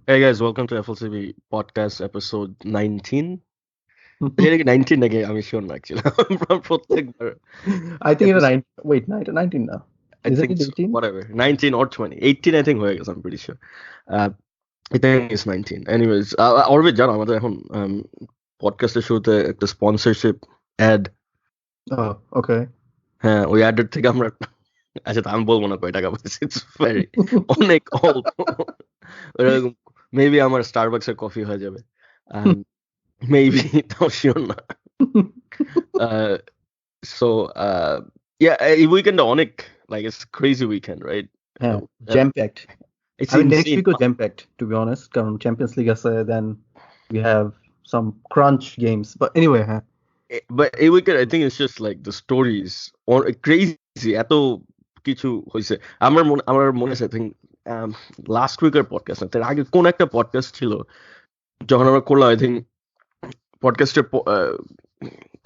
Hey guys, welcome to FLCB podcast episode 19. এটা কি 19 নাকি আমি শিওর না অ্যাকচুয়ালি প্রত্যেকবার I think it's episode- 19 now. I Isn't think it 18? whatever 19 or 20 18 I think হয়ে গেছে I'm pretty sure I think it's 19 anyways Orvid জানো আমাদের এখন পডকাস্টের শুরুতে একটা স্পন্সরশিপ অ্যাড Oh, okay. হ্যাঁ ওই অ্যাডের থেকে আমরা আচ্ছা তা আমি বলবো না কয় টাকা পাচ্ছি ইটস ভেরি অনেক অল্প মেবি আমার স্টারবাকসের কফি হয়ে যাবে মেবি তাও শিওর না so yeah এই উইকেন্ডে অনেক like it's crazy weekend right Yeah, jam-packed. it's I mean, next insane. week was jam-packed, to be honest. কারণ Champions League আছে, then we have some crunch games. But anyway, huh? But এই weekend I think it's just like the stories or crazy এত কিছু হয়েছে আমার মনে আছে I think last weeker podcast না তার আগে কোন একটা পডকাস্ট ছিল যখন আমরা করলাম I think পডকাস্টের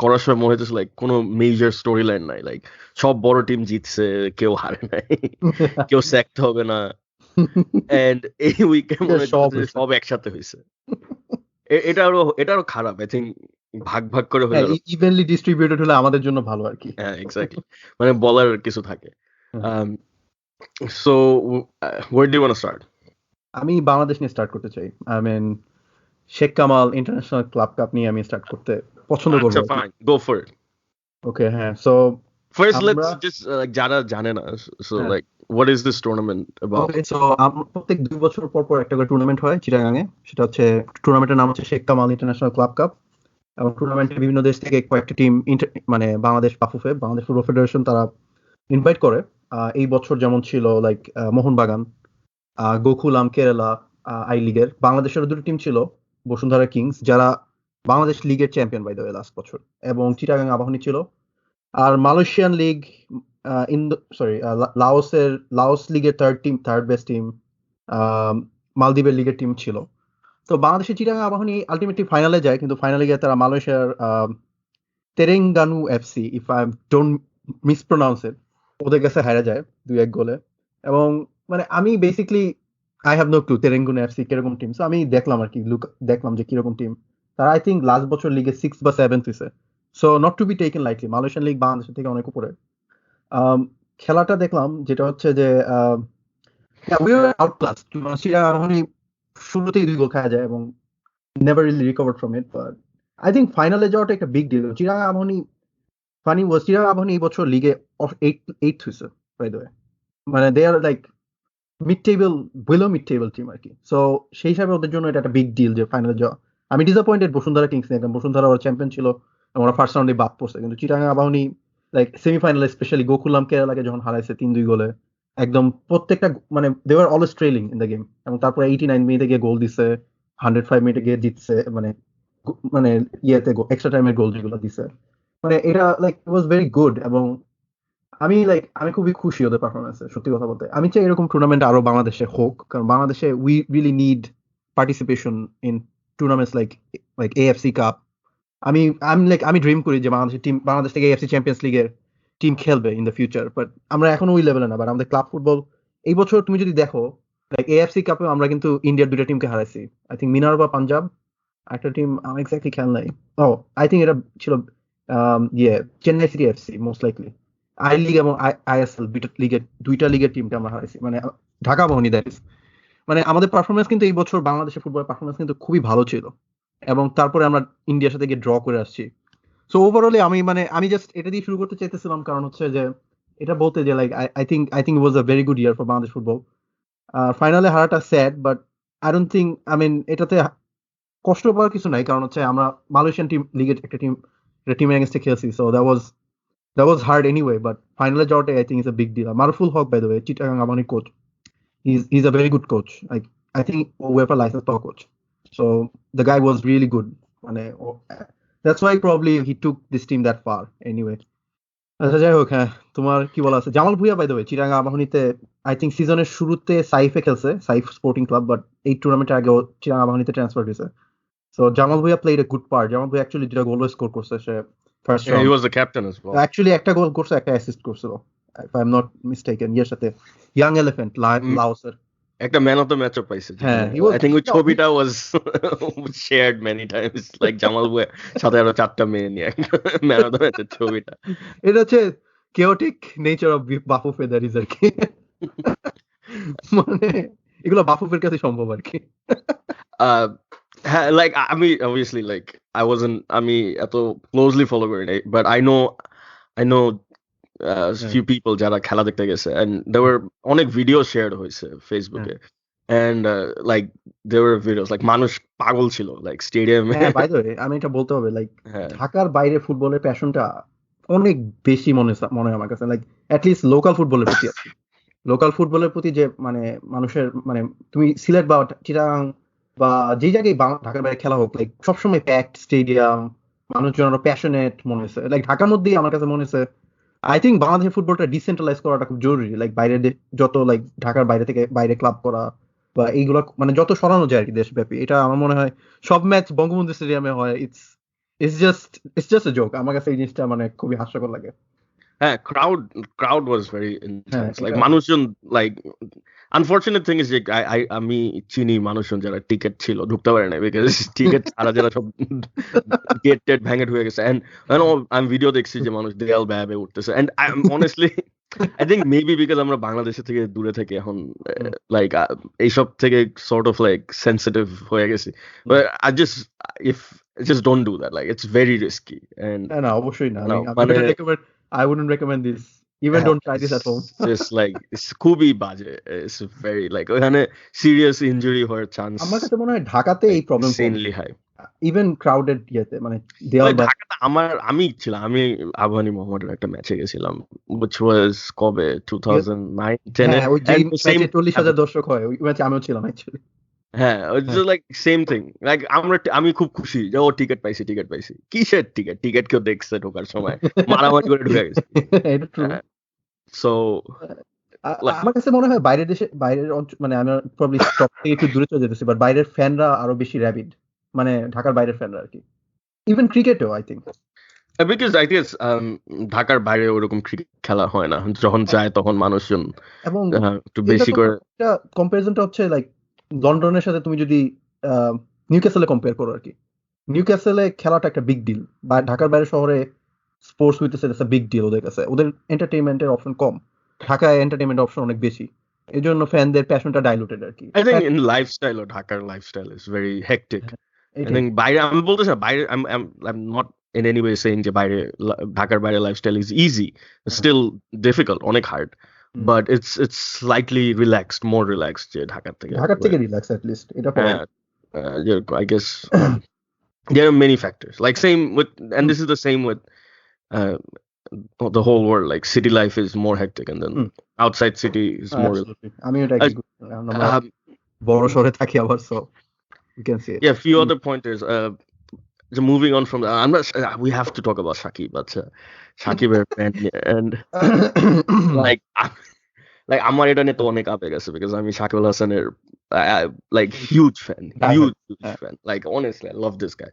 করার সময় মনে হচ্ছে লাইক কোনো মেজর স্টোরি লাইন নাই লাইক সব বড় টিম জিতছে কেউ হারে নাই কেউ স্যাকড হবে না এন্ড এই উইকেন্ড মনে হচ্ছে সব একসাথে হয়েছে এটা আরো খারাপ আই থিঙ্ক ভাগ ভাগ করে হয়ে গেল ইভেনলি ডিস্ট্রিবিউটেড হলে আমাদের জন্য ভালো আর কি হ্যাঁ এক্স্যাক্টলি মানে বলার কিছু থাকে so where do you want to start আমি বাংলাদেশ নিয়ে স্টার্ট করতে চাই I mean Sheikh Kamal international club cup নিয়ে আমি স্টার্ট করতে পছন্দ করব আচ্ছা ফাইন গো ফর ইট ওকে হ্যাঁ সো ফার্স্ট লেটস জাস্ট যারা জানে না so like what is this tournament about okay so প্রত্যেক 2 বছর পর পর একটা করে টুর্নামেন্ট হয় চিটাগাং এ সেটা হচ্ছে টুর্নামেন্টের নাম হচ্ছে Sheikh Kamal international club cup এবং টুর্নামেন্টে বিভিন্ন দেশ থেকে কয়েকটা টিম মানে বাংলাদেশ বাফুফে বাংলাদেশ ফুটবল ফেডারেশন তারা ইনভাইট করে এই বছর যেমন ছিল লাইক মোহনবাগান গোকুলাম কেরালা আই লিগের বাংলাদেশের দুটো টিম ছিল বসুন্ধরা কিংস যারা বাংলাদেশ লিগের champion by the way last বছর এবং চিটাগাং আবাহনী ছিল আর মালয়েশিয়ান লিগ লাওস লিগের থার্ড বেস্ট টিম মালদ্বীপের লিগের টিম ছিল তো বাংলাদেশের চিটাগাং আবাহনী আলটিমেটলি ফাইনালে যায় কিন্তু ফাইনালে গিয়ে তারা মালয়েশিয়ার Terengganu FC if I don't mispronounce it ওদের কাছে হারা যায় 2-1 গোলে এবং মানে আমি basically I have no clue Terengganu FC কিরকম টিম সো আমি দেখলাম আর কি দেখলাম যে কিরকম টিম তারা আই থিঙ্ক লাস্ট বছর লিগে 6 বা 7th হয়েছে so not to be taken lightly Malaysian league বাংলাদেশের থেকে অনেক উপরে খেলাটা দেখলাম যেটা হচ্ছে যে আউটক্লাস আবাহনী শুরুতেই 2 গোল খাওয়া যায় এবং never really recovered from it but I think ফাইনালে যাওয়াটা একটা বিগ ডিল চিটাগাং আবাহনী চিটাগাং আবাহনী এই বছর লিগে 8th হয়েছে বাই দ্য ওয়ে মানে দে আর লাইক মিড টেবল টিম আর কি সো সেই হিসাবে ওদের জন্য এটা একটা বিগ ডিল যে ফাইনালে যাওয়া আমি ডিসঅ্যাপয়েন্টেড বসুন্ধরা কিংস নিয়ে বসুন্ধরা ওরা চ্যাম্পিয়ন ছিল এবং ওরা ফার্স্ট রাউন্ডে বাদ পড়ছে কিন্তু চিটাগাং আবাহনী লাইক সেমিফাইনালে স্পেশালি গোকুলাম কেরালাকে যখন হারাইছে 3-2 গোলে একদম প্রত্যেকটা মানে they were always trailing in the game এবং তারপরে 89 মিনিটে গিয়ে গোল দিচ্ছে 105 মিনিটে গিয়ে জিতছে মানে ইয়েতে এক্সট্রা টাইমের গোল যেগুলো দিচ্ছে মানে এটা like it was very good এবং আমি খুবই খুশি ওদের পারফরমেন্সে সত্যি কথা বলতে আমি চাই এরকম টুর্নামেন্ট আরো বাংলাদেশে হোক কারণ বাংলাদেশে we really need participation in tournaments like AFC cup আমি ড্রিম করি যে বাংলাদেশ থেকে এএফসি চ্যাম্পিয়ন্স লিগের টিম খেলবে ইন দ্য ফিউচার বাট আমরা এখনো ওই লেভেলে না বাট আমাদের ক্লাব ফুটবল এই বছর তুমি যদি দেখো লাইক এএফসি কাপে আমরা কিন্তু ইন্ডিয়ার 2টা টিমকে হারাইছি আই থিঙ্ক মিনারবা পাঞ্জাব একটা টিম আমার এক্স্যাক্টলি খেয়াল নাই আই থিঙ্ক এটা ছিল Chennai city FC most likely I league এবং আইএসএল 2টা লিগের টিমকে আমরা হারাইছি মানে ঢাকা আবাহনী দ্যাট ইজ মানে আমাদের পারফরমেন্স কিন্তু এই বছর বাংলাদেশের ফুটবলের পারফরমেন্স কিন্তু খুবই ভালো ছিল এবং তারপরে আমরা ইন্ডিয়ার সাথে গিয়ে ড্র করে আসছি সো ওভারঅলি আমি জাস্ট এটা দিয়ে শুরু করতে চাইতেছিলাম কারণ হচ্ছে যে এটা বলতে যে like I think it was a very good year for Bangladesh football ফাইনালে হারাটা sad but I don't think এটাতে কষ্ট পাওয়ার কিছু নাই কারণ হচ্ছে আমরা মালয়েশিয়ান লিগের একটা টিমের এগেইনস্টে খেলছি so that was hard anyway but ফাইনালে যাওয়াটা I think is a big deal Maruful Haque by the way Chittagong Abahani coach he's a very good coach like I think UEFA licensed coach so the guy was really good that's why probably he took this team that far anyway আচ্ছা যাই হোক হ্যাঁ তোমার কি বলা আছে Jamal Bhuiyan by the way Chittagong আবাহনীতে I think সিজনের শুরুতে সাইফে খেলছে সাইফ স্পোর্টিং ক্লাব বাট এই টুর্নামেন্টের আগে চিটাগাং আবাহনীতে ট্রান্সফার হয়েছে so Jamal Bhuiyan played a good part Jamal Bhuiyan actually 2টা গোল স্কোর করছে সে first round he was the captain as well actually একটা গোল করছে একটা অ্যাসিস্ট করছিল if I'm not mistaken ইয়ার সাথে ইয়াং এলিফ্যান্ট লাওসের একটা ম্যান অফ দ্য ম্যাচ পাইছে হ্যাঁ, আই থিংক ওই ছবিটা was shared many times like Jamal Bhuiyan সাথে আরো 4টা মেয়ে নিয়ে ম্যান অফ দ্য ম্যাচের ছবিটা এটা হচ্ছে কেওটিক নেচার অফ বাফু ফেদারিজ আর কি মানে এগুলো বাফুফের কাছে সম্ভব আর কি হ্যাঁ লাইক আমি অবভিয়াসলি লাইক আমি এত ক্লোজলি ফলো করি নাই but I know few people যারা খেলা দেখতে গেছে and there were অনেক ভিডিও শেয়ার হয়েছে ফেসবুকে and like there were videos like মানুষ পাগল ছিল like স্টেডিয়ামে বাই দ্য ওয়ে আমি এটা বলতে হবে লাইক ঢাকার বাইরে ফুটবলের প্যাশনটা অনেক বেশি মনে হয় আমার কাছে লাইক অ্যাট লিস্ট লোকাল ফুটবলের প্রতি লোকাল ফুটবলের প্রতি যে মানে মানুষের মানে তুমি সিলেট বা চিটাগাং বা যে জায়গায় ঢাকার বাইরে খেলা হোক লাইক সবসময় প্যাকড স্টেডিয়াম মানুষজন আরো প্যাশনেট মনে হয়েছে লাইক ঢাকার মধ্যেই আমার কাছে মনে হয়েছে আই থিঙ্ক বাংলাদেশের ফুটবলটা ডিসেন্ট্রালাইজ করাটা খুব জরুরি লাইক বাইরে যত লাইক ঢাকার বাইরে থেকে বাইরে ক্লাব করা বা এইগুলো মানে যত সরানো যায় আর কি দেশব্যাপী এটা আমার মনে হয় সব ম্যাচ বঙ্গবন্ধু স্টেডিয়ামে হয় ইটস জাস্ট এ জোক আমার কাছে এই জিনিসটা মানে খুবই হাস্যকর লাগে হ্যাঁ crowd was very intense like মানুষজন like unfortunate thing is যে আমি চিনি মানুষজন যারা টিকেট ছিল ঢুকতে পারে না বিকজ টিকেট ছাড়া যারা সব গেট ভেঙে ঢুকে গেছে and আমি ভিডিও দেখছি যে মানুষ দেয়াল ব্যাবে উঠতেছে and I'm honestly I think maybe because আমরা বাংলাদেশের থেকে দূরে থেকে এখন like এইসব থেকে sort of like sensitive হয়ে গেছি but just don't do that like it's very risky and না অবশ্যই না I wouldn't recommend this. Even don't try this at home. Just like it's খুবই বাজে. It's very like ওখানে serious injury হওয়ার chance. আমার কাছে মনে হয় ঢাকাতে এই problem insanely high. Even crowded ইয়েতে মানে দেয়াল ঢাকাতে আমি আবাহনী মোহাম্মদের একটা ম্যাচে গেছিলাম which was কবে 2009 10 হ্যাঁ ওই যে ম্যাচে 40,000 দর্শক হয় ওই ম্যাচে আমিও ছিলাম অ্যাকচুয়ালি হ্যাঁ just like same thing like আমি খুব খুশি যে ও টিকেট পাইছি কিসের টিকেট কেউ দেখছে ঢোকার সময় মারামারি করে ঢুকে গেছে এটা ট্রু সো আমার কাছে মনে হয় বাইরের মানে আমি প্রবলি টপ থেকে একটু দূরে চলে যেতেছি বাট বাইরের ফ্যানরা আরো বেশি র‍্যাবিড মানে ঢাকার বাইরের ফ্যানরা আর কি ইভেন ক্রিকেটেও I think because I guess ঢাকার বাইরে ওরকম ক্রিকেট খেলা হয় না যখন যায় তখন মানুষজন এবং একটু বেশি করে একটা কম্পারিজনটা হচ্ছে লাইক লন্ডনের সাথে তুমি যদি নিউক্যাসলে কম্পেয়ার করো আর কি নিউক্যাসলে খেলাটা একটা বিগ ডিল বা ঢাকার বাইরে শহরে স্পোর্টস হইতেছে একটা বিগ ডিল ওদের কাছে ওদের এন্টারটেইনমেন্টের অপশন কম ঢাকায় এন্টারটেইনমেন্ট অপশন অনেক বেশি এই জন্য ফ্যানদের প্যাশনটা ডাইলুটেড আর কি আই থিংক ইন লাইফস্টাইল ও ঢাকার lifestyle is very hectic I think বাইরে আমি বলতেছি বাইরে I am not in any way saying যে বাইরে ঢাকার বাইরে lifestyle is easy still difficult অনেক hard but it's slightly more relaxed যে ঢাকার থেকে relax at least এটা I guess there are many factors like same with and this is the same with the whole world like city life is more hectic and then outside city is more আমি এটা বড় শহরে থাকি আবার so you can see it. Yeah, few other pointers moving on from that, I'm not. We have to talk about Shakib, but Shakib and like আমার এটা নিয়ে তো অনেক আবেগ আছে because আমি Shakib Al Hasaনের like huge fan. Like honestly, I love this guy,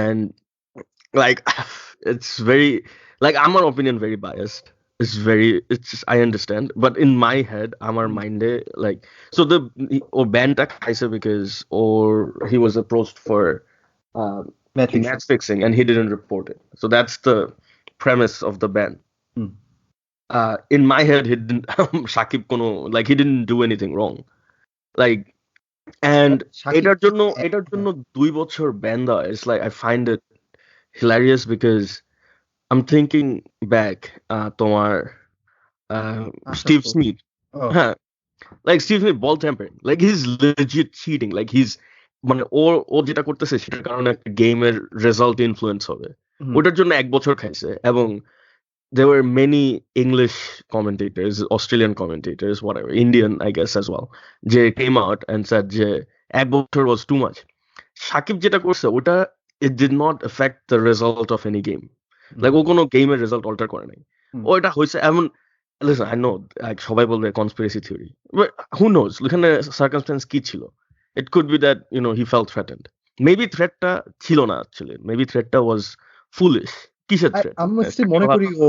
and like it's very like আমার opinion very biased. I understand, but in my head, আমার mindে like so or banned খাইছে because or he was approached for match fixing and he didn't report it. So that's the premise of the ban. In my head, he didn't Shakib he didn't do anything wrong. Like and এটার জন্য 2 বছর ban দেওয়া is like I find it hilarious because I'm thinking back তোমার Steve Smith. Like Steve Smith ball tampering. Like he's legit cheating. Like he's মানে ও যেটা করতেছে সেটার কারণে একটা গেমের রেজাল্ট ইনফ্লুয়েন্স হবে ওটার জন্য 1 বছর খাইছে এবং there were many English commentators Australian commentators whatever Indian I guess as well যে came out and said যে 1 বছর was too much সাকিব যেটা করছে ওটা it did not affect the result of any game like ও কোনো গেমের রেজাল্ট অল্টার করে নাই ওটা হইছে এমন listen I know like সবাই বলবে conspiracy theory but who knows এখানে circumstance কি ছিল it could be that he felt threatened maybe threatটা ছিল না actually maybe threatটা was foolish কিসের threat আমি মনে করি ও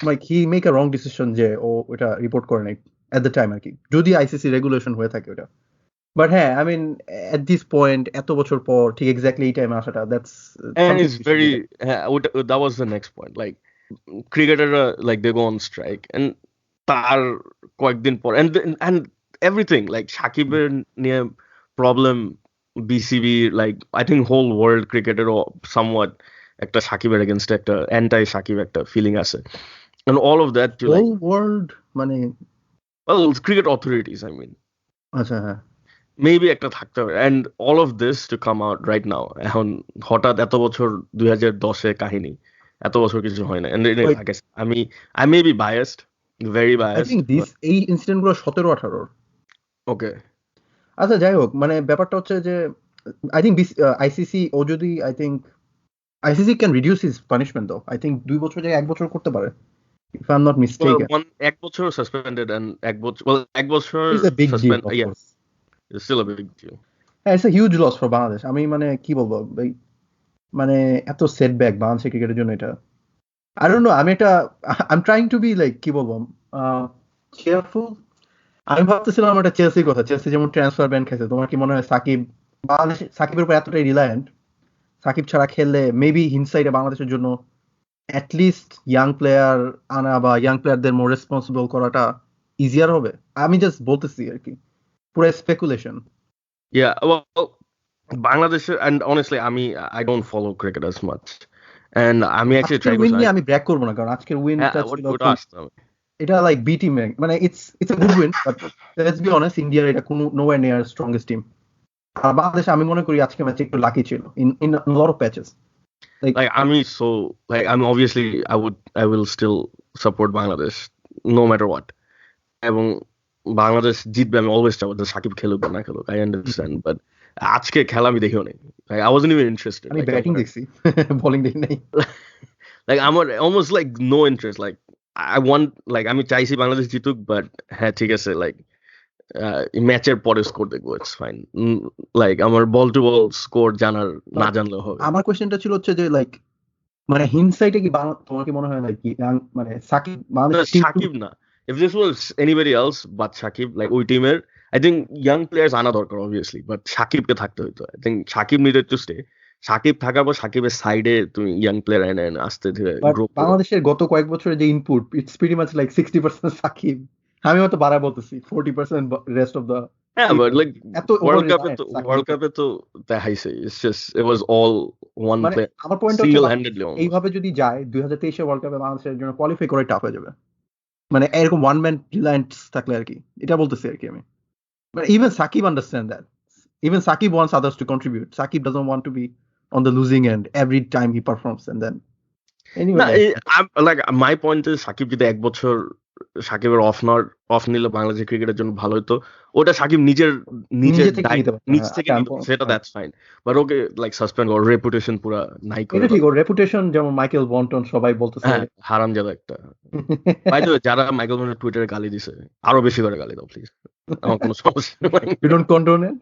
like he make a wrong decision যে ও এটা রিপোর্ট করে নাই at the time আর কি, যদি আইসিসি রেগুলেশন হয়ে থাকে ওটা। বাট হ্যাঁ, I mean at this point এত বছর পর ঠিক এক্স্যাক্টলি এই টাইমে আসাটা, that's And it's very that was the next point. Like cricketerরা like they go on strike and তার কয়েকদিন পর and everything like সাকিবের নিয়ে problem BCB like I think whole world cricketer somewhat একটা সাকিবের against একটা anti সাকিব একটা feeling আছে and all of that to like whole world মানে well cricket authorities I mean আচ্ছা হ্যাঁ maybe একটা থাকতে হবে and all of this to come out right now এখন হঠাৎ এত বছর 2010 কাহিনী এত বছর কিছু হয় না and Wait. I guess I may be biased very I biased think this এই ইনসিডেন্ট গুলো 17-18 okay আচ্ছা যাই হোক, মানে ব্যাপারটা হচ্ছে যে আই থিঙ্ক আইসিসি ও যদি I think ICC can reduce his punishment দো, আই থিঙ্ক 2 বছর জায়গায় 1 বছর করতে পারে if I'm not mistaken. well, এক বছর suspended and এক বছর It's a big deal, suspend of yeah course. it's still a big deal It's a huge loss for Bangladesh. আমি মানে কি বলবো ভাই, মানে এত সেটব্যাক বাংলাদেশের ক্রিকেটের জন্য এটা, I don't know, আমি এটা I'm trying to be like কি বলবো cheerful. আমি ভাবতেছিলাম একটা চেলসির কথা, চেলসি যেমন ট্রান্সফার ব্যান খাইছে, তোমার কি মনে হয় সাকিব বাংলাদেশ সাকিবের উপর এতটাই রিলায়েন্ট, সাকিব ছাড়া খেললে মেবি হিনসাইডে বাংলাদেশের জন্য অ্যাটলিস্ট ইয়াং প্লেয়ার আনা বা ইয়াং প্লেয়ারদের মোর রেসপন্সিবল করাটা ইজিয়ার হবে? আমি জাস্ট বলতেছি আর কি, পুরো speculation. yeah well Bangladesh and honestly I don't follow cricket as much and আমি actually try উইন নিয়ে আমি ব্র্যাক করবো না, কারণ আজকের উইনটা ছিল এটা লাইক বি টিম, মানে it's a good win, but let's be honest, ইন্ডিয়ার এটা কোনো নোওয়্যার নিয়ার স্ট্রংগেস্ট টিম। আর বাংলাদেশ আমি মনে করি আজকে ম্যাচে একটু লাকি ছিল in lot of patches. like I'm obviously I will still support Bangladesh no matter what এবং বাংলাদেশ জিতবে আমি অলওয়েজ চাবো, সাকিব খেলুক বা না খেলুক আই আন্ডারস্ট্যান্ড, বাট আজকে খেলা আমি দেখিও নাই, like I wasn't even interested, আমি ব্যাটিং দেখছি, বোলিং দেখি নাই। like I'm almost like no interest, like I want like আমি চাইছি বাংলাদেশ জিতুক, বাট হ্যাঁ ঠিক আছে like ম্যাচের পরে স্কোর দেখবো, ইটস ফাইন, লাইক আমার বল টু বল স্কোর জানার না জানলেও হবে। আমার কোশ্চেনটা ছিল হচ্ছে যে লাইক মানে হিনসাইটে কি তোমার কি মনে হয় লাইক মানে সাকিব সাকিব না, if this was anybody else but Shakib like ওই টিমের I think young players আনা দরকার obviously, but সাকিবকে থাকতে হইতো, I think Shakib needed to stay, Shakib থাকার পর সাকিবের সাইডে তুমি ইয়াং প্লেয়ার এনে আসতে ধীরে গ্রো। বাংলাদেশের গত কয়েক বছরের যে input it's pretty much like 60% Shakib, আমি হয়তো বাড়া বলতেছি 40% রেস্ট অফ দ্য হ্যাঁ বাট লাইক ওয়ার্ল্ড কাপে তো দেখাইছে it's just it was all one player আমার পয়েন্ট সিঙ্গেল হ্যান্ডেডলি এইভাবে যদি যায় 2023 এর ওয়ার্ল্ড কাপে বাংলাদেশের জন্য কোয়ালিফাই করে টাফ হয়ে যাবে, মানে এরকম ওয়ান ম্যান রিলায়েন্স থাকলে আর কি, এটা বলতেছি আর কি আমি। But even Shakib understands that. Even Shakib wants others to contribute. Shakib doesn't want to be on the losing end every time he performs, and then anyway. I'm like my point is Shakib যদি এক বছর সাকিবের of নিলে বাংলাদেশের ক্রিকেটের জন্য ভালো হতো, ওটা সাকিব নিজ থেকে সেটা that's fine, but okay like suspend or reputation পুরো নাই করে। এটা ঠিক, ওর রেপুটেশন যেমন মাইকেল বন্টন সবাই বলতেছে হারামজাদা একটা। বাই দ্য ওয়ে যারা মাইকেল বন্টন টুইটারে গালি দিছে আরো বেশি করে গালি দাও প্লিজ, আমার কোনো সমস্যা নেই। You don't condone it?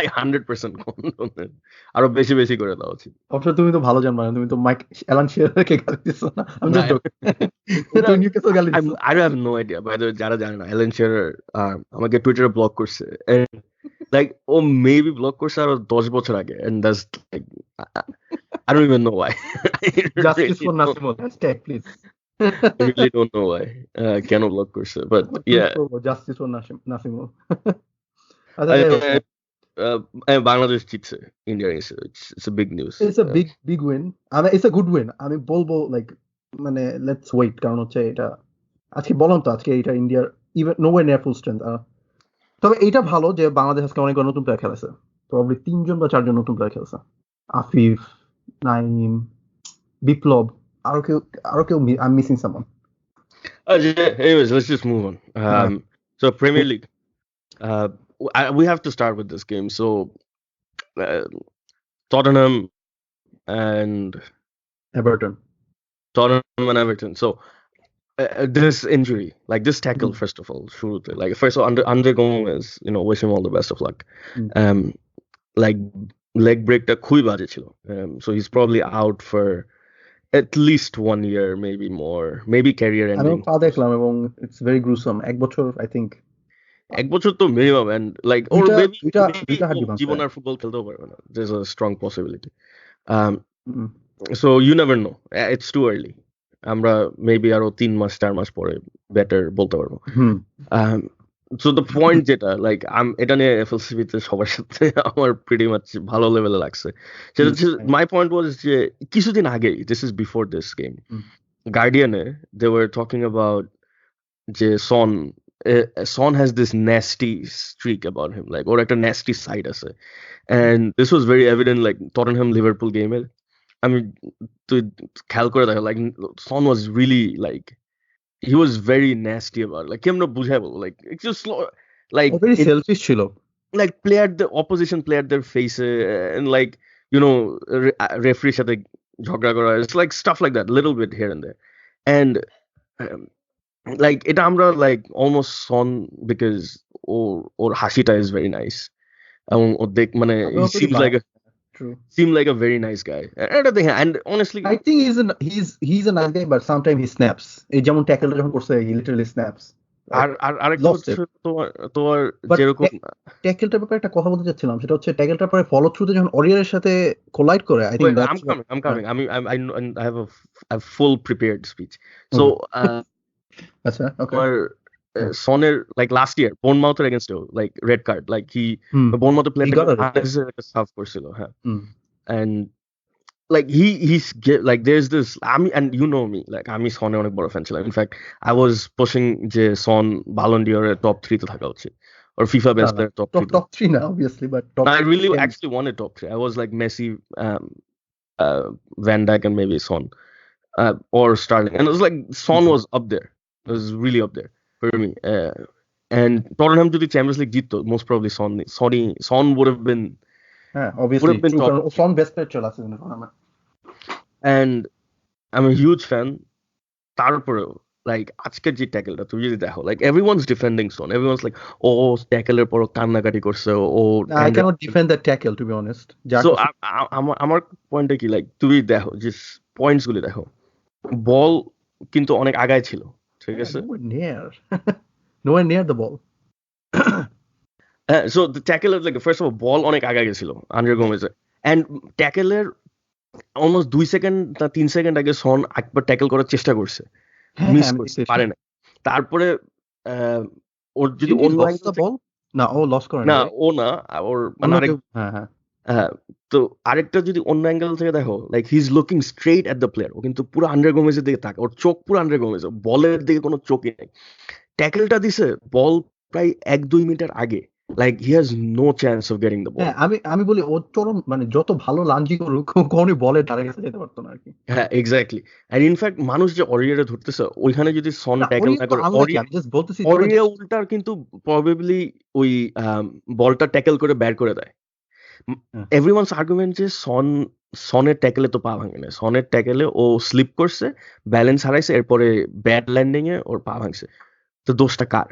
I 100% condone it. আরো বেশি বেশি করে দাও উচিত। অবশ্য তুমি তো ভালো জানবা, তুমি তো মাইক অ্যালান শিয়ারকে গালি দিছো না? আমি জাস্ট তুমি নিউক্যাসল গালি দিছো। I have no idea, by the way, যারা জানে না অ্যালান শিয়ার আমাকে টুইটারে ব্লক করছে, লাইক ও মেবি ব্লক করছে আরো 10 বছর আগে, and that's like I don't even know why. Justice for Nasimul, hashtag please. I really don't know why কেন ব্লক করছে, but yeah, justice for Nasimul. Bangladesh জিতছে India, it's a big news, it's a big win, it's a good win, আমি বলবো like মানে let's wait, কারণ হচ্ছে এটা আজকে বললাম তো আজকে এটা ইন্ডিয়ার ইভেন নোওয়্যার নিয়ার ফুল স্ট্রেংথ। তবে এটা ভালো যে বাংলাদেশ আজকে অনেক নতুন প্লেয়ার খেলেছে, প্রবাবলি 3 বা 4 নতুন প্লেয়ার খেলছে, আফিফ, নাইম, বিপ্লব, আরো কেউ I'm missing someone. Anyways, let's just move on. So Premier League, we have to start with this game. So Tottenham and Everton. So this injury, like this tackle, first of all, like first of all, under Gomes, wish him all the best of luck. Like leg break ta খুবই বাজে ছিল, so he's probably out for at least 1 year, maybe more, maybe career আমি ending. পা দেখলাম এবং it's very gruesome, 1 বছর I think এক বছর তো মিনিমাম, এন্ড লাইক ওর মেবি দুইটা হাড্ডি ভাঙছে। জীবন আর ফুটবল খেলতেও পারবে না, there's a strong possibility. So you never know, it's too early. আমরা মেবি আরো 3 মাস 4 মাস পরে বেটার বলতে পারবো। So the point যেটা লাইক এটা নিয়ে FLCB তে সবার সাথে আমার প্রিটি মাচ ভালো লেভেলে লাগছে, সেটা হচ্ছে মাই পয়েন্ট ওয়াজ যে কিছুদিন আগে, this is before this game, গার্ডিয়ানে দে ওয়ার টকিং অ্যাবাউট যে Son has this nasty streak about him, like, or একটা nasty side আছে, and this was very evident like Tottenham Liverpool game. I mean, তুই খেয়াল করে দেখো, like Son was really like, he was very nasty about it. Like কেমন বুঝাই বলবো, like it's just slow, like very selfish ছিল, like the opposition player their face, and like, you know, referee সাথে ঝগড়া করা, it's like stuff like that, little bit here and there, and like এটা আমরা like almost Son, because or হাসিটা is very nice, এবং ও দেখ মানে he seems like a very nice guy, and honestly I think he's a nice guy, but sometimes he snaps. এই যেমন ট্যাকলটা যখন করছে, he literally snaps. আরেকটা হচ্ছে তোমার যেরকম ট্যাকলটার ব্যাপারে একটা কথা বলতে চাচ্ছিলাম, সেটা হচ্ছে ট্যাকলটার পরে ফলো থ্রুতে যখন অরিয়ারের সাথে কোলাইড করে, I think I'm coming. I have a full prepared speech. So আচ্ছা, ওকে, Sonner, like last year Bournemouth against like red card, like he Bournemouth played a stuff করছিল, হ্যাঁ, and like he's like there's this, and you know me, like আমি Sonner অনেক বড় fan ছিলাম, in fact I was pushing যে Son Ballon d'Or top 3 তে থাকা উচিত, or FIFA best player top 3 now obviously, but I really actually wanted top 3. I was like Messi, Van Dijk, and maybe Son, or Sterling, and it was like Son was up there, it was really up there for me, and Tottenham যদি Champions League জিততো, most probably Son would have been, obviously Son best player চলে আসছে tournament, and I'm a huge fan. তারপরেও like আজকের যে ট্যাকলটা তুই যদি দেখো, like everyone's defending Son, everyone's like ট্যাকলের পর কান্নাকাটি করছে, I cannot defend that tackle, to be honest. So আমার পয়েন্টটা কি, like তুই দেখো যে পয়েন্টস গুলি দেখো, বল কিন্তু অনেক আগায় ছিল, ঠিক আছে, nowhere near the ball. So the tackle, like first of all, ball অনেক আগায় গেছিল আন্ডার গোমেজ, and ট্যাকলের অলমোস্ট 2 সেকেন্ড না 3 সেকেন্ড আগে Son একবার ট্যাকল করার চেষ্টা করছে, মিস করতে পারে না, তারপরে ওর যদি অন্য বল না, ও লস করে না, ও না, ওর মানে হ্যাঁ, তো আরেকটা যদি অন্য অ্যাঙ্গেল থেকে দেখো, like he is looking straight at the player, ও কিন্তু পুরো আন্ডার গোমেজের দিকে তাকায়, ওর চোখ পুরো আন্ডার গোমেজ, বলের দিকে কোনো চোখই নাই, ট্যাকলটা দিছে বল প্রায় 1-2 মিটার আগে, like he has no chance of getting the ball. আমি বলি ও চরম, মানে যত ভালো লাঞ্জি করুক কোনই বলে তার কাছে যেতে পারতো না আর কি। হ্যাঁ, এক্স্যাক্টলি, এন্ড ইনফ্যাক্ট মানুষ যে অরিয়ারে ধরতেছে, ওইখানে যদি Son ট্যাকল না করে, অরিয়া উল্টার কিন্তু প্রবাবলি ওই বলটা ট্যাকল করে ব্যাট করে দেয়। এভরিওয়ানস আর্গুমেন্ট যে সনের ট্যাকলে তো পা ভাঙে না, সনের ট্যাকলে ও স্লিপ করছে, ব্যালেন্স হারাইছে, এরপরে ব্যাড ল্যান্ডিং এ ওর পা ভাঙছে, তো দোষটা কার?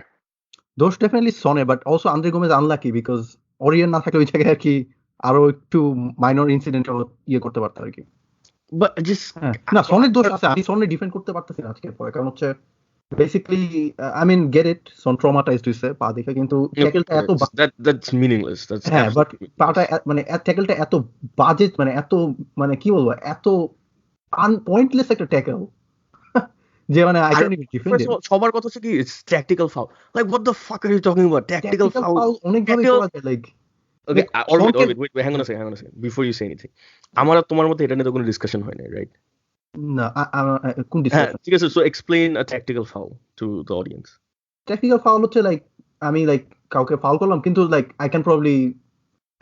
দোষ ডেফিনেটলি সনের, but also Andre Gomes unlucky, because Aurier না থাকলে ওই জায়গায় আর কি আরো একটু মাইনর ইনসিডেন্ট ইয়ে করতে পারতো আর কি। বাট জাস্ট না, সনের দোষ আছে, আমি সনের ডিফেন্ড করতে পারতেছি না আজকের পরে, কারণ হচ্ছে basically I mean get it, Son traumatized হইছে পা দেখে, কিন্তু ট্যাকলটা এত দ্যাটস মিনিংলেস, দ্যাটস হ্যাঁ, বাট পাটা মানে ট্যাকলটা এত বাজে, মানে এত মানে কি বলবো, এত আনপয়েন্টলেস একটা ট্যাকল যে মানে I can even defend it. সবার কথা হচ্ছে কি it's tactical foul, like what the fuck are you talking about tactical foul? অনেক ভাবে করা যায়, like okay, wait, hang on a second before you say anything. আমার আর তোমার মধ্যে এটা নিয়ে তো কোনো ডিসকাশন হয় না, রাইট? না, কোন ডিসকাশন? ঠিক আছে, so explain a tactical foul to the audience. Tactical foul হচ্ছে লাইক আমি লাইক কাউকে ফাউল করলাম, কিন্তু like I can probably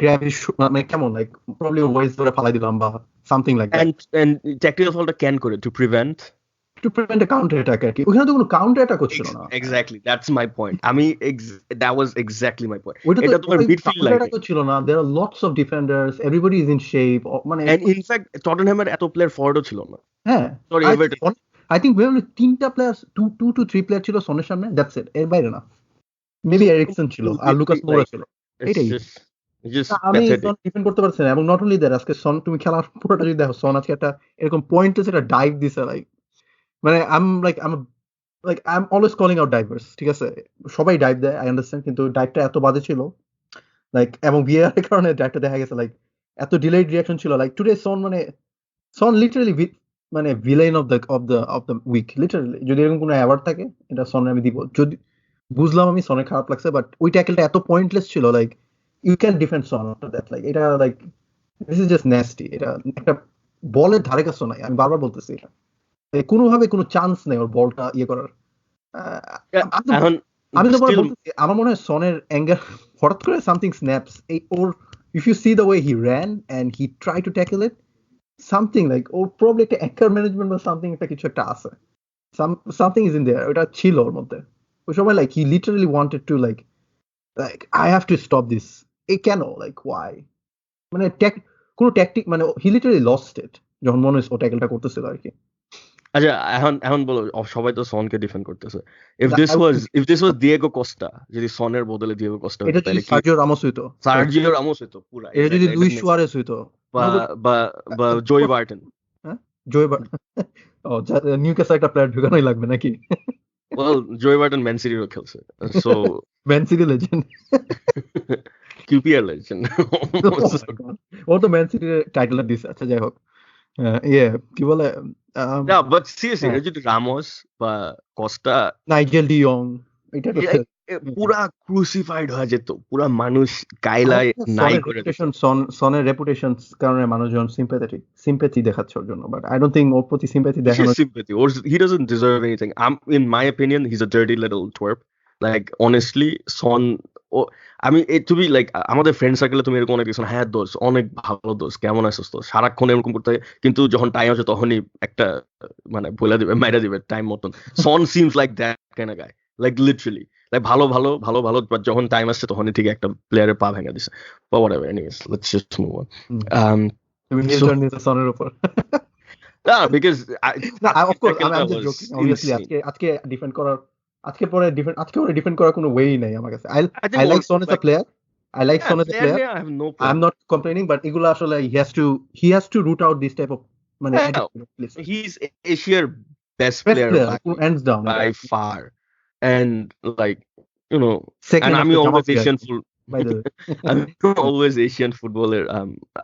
grab his, মানে কেমন লাইক প্রবাবলি ওয়েজ ধরে ফালাই দিলাম বা something like that, and tactical ফাউলটা ক্যান করে to prevent a counter attack আর কি। ওখানে তো কোনো কাউন্টার অ্যাটাক হচ্ছিল না। Exactly, that's my point. that was exactly my point. এটা তোমার মিডফিল্ড লাইন ছিল না, there are lots of defenders, everybody is in shape, মানে and in fact টটনহ্যামের এত প্লেয়ার ফরওয়ার্ডও ছিল না। হ্যাঁ, sorry, Everton I think we only 3টা প্লেয়ার, 2 to 3 প্লেয়ার ছিল সনের সামনে, দ্যাটস ইট, এর বাইরে না। মেবি এরিকসন ছিল আর লুকাস মোরা ছিল, এটাই। জাস্ট আমি প্যাথেটিক। সন ডিফেন্ড করতে পারছি না, এবং নট অনলি দ্যাট, আজকে সন তুমি খেলার পুরোটা যদি দেখো, সন আজকে একটা এরকম পয়েন্টলেস একটা ডাইভ দিছে, লাইক মানে I am always calling out diverse, ঠিক আছে, সবাই ডাইভ দেয়, আই আন্ডারস্ট্যান্ড, কিন্তু ডাইভটা এত বাজে ছিল, লাইক, এবং ভিএআর এর কারণে ডাইভটা দেখা গেছে, লাইক এত ডিলেড রিঅ্যাকশন ছিল, লাইক টুডে সন লিটারালি মানে villain of the week, literally. যদি এরকম কোনো অ্যাওয়ার্ড থাকে, এটা সনে আমি দিব। যদি বুঝলাম আমি সনের খারাপ লাগছে, বাট ওই ট্যাকেলটা এত পয়েন্টলেস ছিল, like you can defend Son after that, like এটা like this is just nasty. এটা একটা বলের ধারে কাছে নাই, আমি বারবার বলতেছি এটা, কোনোভাবে কোনো চান্স নেই ওর বলটা ইয়ে করার। আহ, আমি তো এখন আমি তো স্টিল বলতেছি, আমার মনে হয় সনের অ্যাঙ্গেল হঠাৎ করে সামথিং স্ন্যাপস, এই ওর, if you see the way he ran and he try to tackle it, something like ও প্রবলি একটা অ্যাঙ্কার ম্যানেজমেন্ট বা সামথিং, একটা কিছু একটা আছে, সামথিং ইজ ইন দেয়ার, ওটা ছিল ওর মধ্যে ওই সময়, like he literally wanted to like I have to stop this, এই কেন, লাইক ওয়াই, মানে কোনো ট্যাকটিক, মানে হি লিটারালি লস্ট ইট যখন মনে হচ্ছে ও ট্যাকেলটা করতেছিল আর কি। আচ্ছা, এখন বলো, সবাই তো সনকে ডিফেন্ড করতেছে। If this was Diego Costa, যদি সনের বদলে দিয়েগো কস্তা এটা হতো, যদি তাহলে কি সার্জিও রামোস হইতো, সার্জিও রামোস হতো পুরা, এটা যদি এক্স্যাক্টলি, লুইস সুয়ারেস হইতো, বা বা বা জয় বার্টন। হ্যাঁ, জয় ও নিউক্যাসল একটা প্লেয়ার ঢুকানোই লাগবে নাকি? ওয়েল, জয় বার্টন ম্যান সিটিরও খেলছে, so Man City legend. QPR legend. ও তো ম্যান সিটির টাইটেল দিছে, আচ্ছা যাই হোক, ইয়ে কি বলে, না, বাট সিরিয়াসলি, হ্যাঁ, এটা যদি রামোস বা কস্তা, নাইজেল ডি ইয়ং, এটা তো পুরা ক্রুসিফাইড হয়ে যেত, পুরা মানুষ কাইলায় নাই সনের করে দিত। রেপুটেশন, সনের রেপুটেশন কারণে মানুষজন সিম্প্যাথি দেখাচ্ছে ওর জন্য, বাট আই ডোন্ট থিঙ্ক ওর প্রতি সিম্প্যাথি She's দেখানো। sympathy, or he doesn't deserve anything. In my opinion, he's a dirty little twerp. Like honestly, Son. আমি to be like আমাদের ফ্রেন্ড সার্কেলে তুমি এরকম অনেক দেখছো না, হ্যাঁ দোষ, অনেক ভালো দোষ, কেমন আছিস তো, সারাক্ষণ এরকম করতে থাকে, কিন্তু যখন টাইম আছে তখনই একটা মানে বলে দিবে, মাইরা দিবে টাইম মতন। Son seems like that kind of guy, like literally, like ভালো ভালো ভালো ভালো, but যখন টাইম আসছে তখনই ঠিক একটা প্লেয়ারের পা ভেঙে দিছে। But whatever, anyways, let's just move on. তুমি হিল So টার্ন দিতে সনের উপর। because না, অফ কোর্স tackle আমি was just joking, obviously insane. আজকে ডিফেন্ড করার, আজকে ওরে ডিফেন্ড করার কোনো ওয়েই নাই আমার কাছে। I think I like also Son as a like player, I like yeah, Son as a player player, here I have no I am problem. Not complaining, but এগুলো আসলে he has to root out this type of মানে Yeah, attitude, please. he's Asia's best best player player hands down, by far, and like and second I'm after always Jamal, Asian food. By the way. I'm always Asian footballer.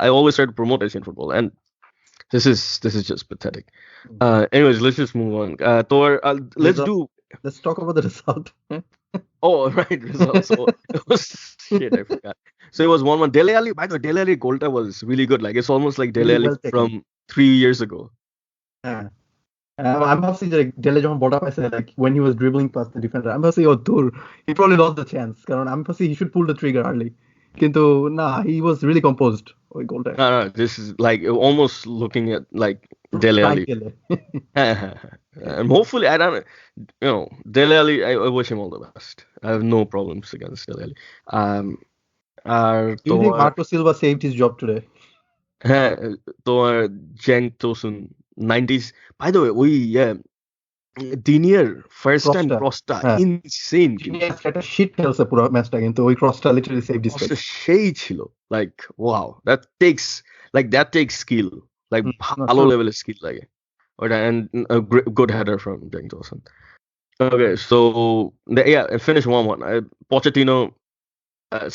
I always try to promote Asian football, and this is just pathetic. Anyways, let's just move on. Thor, let's do. Let's talk about the result. Oh, right, results. So it was shit. I forgot. So it was 1-1. Dele Alli. By the way, Dele Alli goalta was really good. Like it's almost like Dele Really Alli well taken. from 3 years ago. হ্যাঁ, আমি ভাবছি যে ডেলে যখন বলটা পাইছে, like when he was dribbling past the defender, আমি ভাবছি ও দূর, he probably lost the chance, কারণ আমি ভাবছি he should pull the trigger early, কিন্তু না, he was really composed ওই গোলটা। No, this is like almost looking at like Dele Alli. And hopefully, I don't. Dele Alli. I wish him all the best. I have no problems against Dele Alli. Do you think Marco Silva saved his job today? হ্যাঁ, তোমার Cenk Tosun 90s. By the way, দিনিয়ার first time ক্রসটা insane, একটা shit খেলছে পুরো ম্যাচটা, কিন্তু ওই ক্রসটা লিটারালি সেভ দিস, সেই ছিল, like wow, that takes skill, like ভালো লেভেলের স্কিল লাগে ওটা, and a good header from Cenk Tosun. Okay, so finish 1-1. Pochettino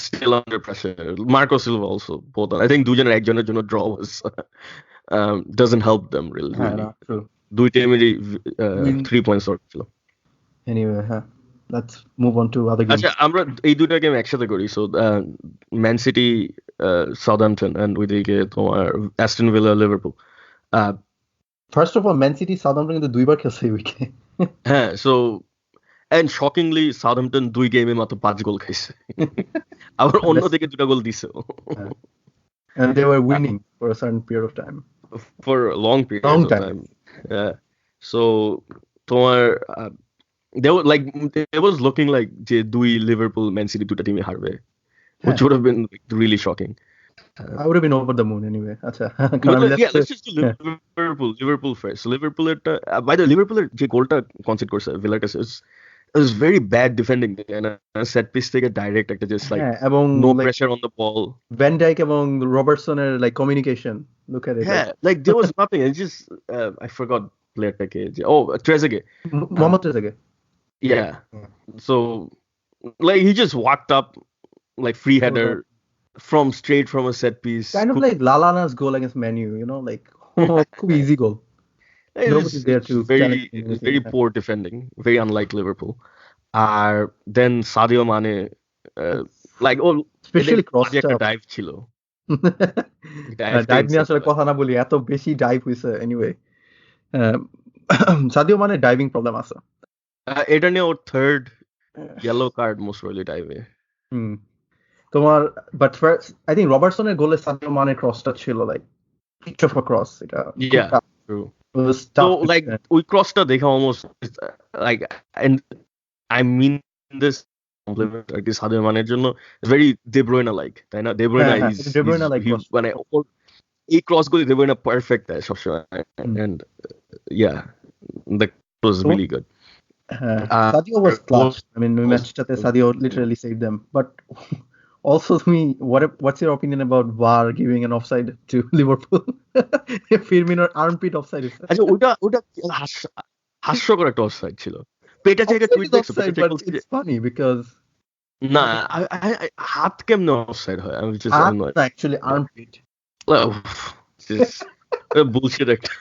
still under pressure. Marco Silva also, both. I think দুজনের একজনের জন্য draw was doesn't help them really. True. দুই টিমেরই 3 points ছিল। Anyway, let's move on to other games. আচ্ছা, আমরা এই দুইটা game একসাথে করি। So Man City Southampton, and ওইদিকে তোমার Aston Villa Liverpool. First of all, Man City Southampton কিন্তু দুইবার খেলছে এই উইকে। হ্যাঁ, সো and shockingly সাউদাম্পটন 2 গেমে মাত্র 5 গোল খাইছে, আবার অন্যদিকে 2টা গোল দিছে, and they were winning for a certain period of time, for a long period of time. Yeah, so তোমার it was looking like যে দুই লিভারপুল ম্যান সিটি দুটা টিমে হারবে, which would have been really shocking. I would have been over the moon anyway. Acha, let's just do Liverpool first. So Liverpool by the Liverpool যে গোলটা concede করছে ভিলার কাছে, it was very bad defending and set piece থেকে direct একটা just like এবং no like pressure on the ball. Van Dijk এবং রবার্টসনের like communication, look at it, Like there was nothing. It's just I forgot player package. Oh, Trezeguet. Mohamed Trezeguet. Yeah. So like he just walked up like free header straight from a set piece. Kind of like Lalana's goal against Man U, you know, like খুব easy goal. Nobody's there to challenge him, It's very poor defending, very unlike Liverpool. Then Sadio Mane, like especially cross একটা dive ছিল. Dive নিয়ে আসলে কথা না বলি, এত বেশি ডাইভ হইছে anyway. Sadio Mane diving problem আছে। এটা নিয়ে ওর third yellow card most probably ডাইভে। তোমার বাট ফার্স্ট আই থিংক রবার্টসনের গোলে সাদিও মানে ক্রসটা ছিল like pitch off a cross, এটা true. So like we crossed they can almost like, and I mean this compliment like this Sadio Mane জন্য very De Bruyne like, তাই না? De Bruyne is De Bruyne like মানে এই cross গুলি De Bruyne perfect দেয় সবসময়, and yeah, that was really good. Sadio was clutch. I mean, matchটাতে Sadio literally saved them, but also, what's your opinion about VAR giving an offside to Liverpool? Firmino's armpit offside. আচ্ছা ওটা হাস্যকর একটা offside ছিল। পেটা থেকে tweet দেখছো? It's funny because না হাত কেমনে অফসাইড হয়? আমি just actually armpit. Just bullshit একটা।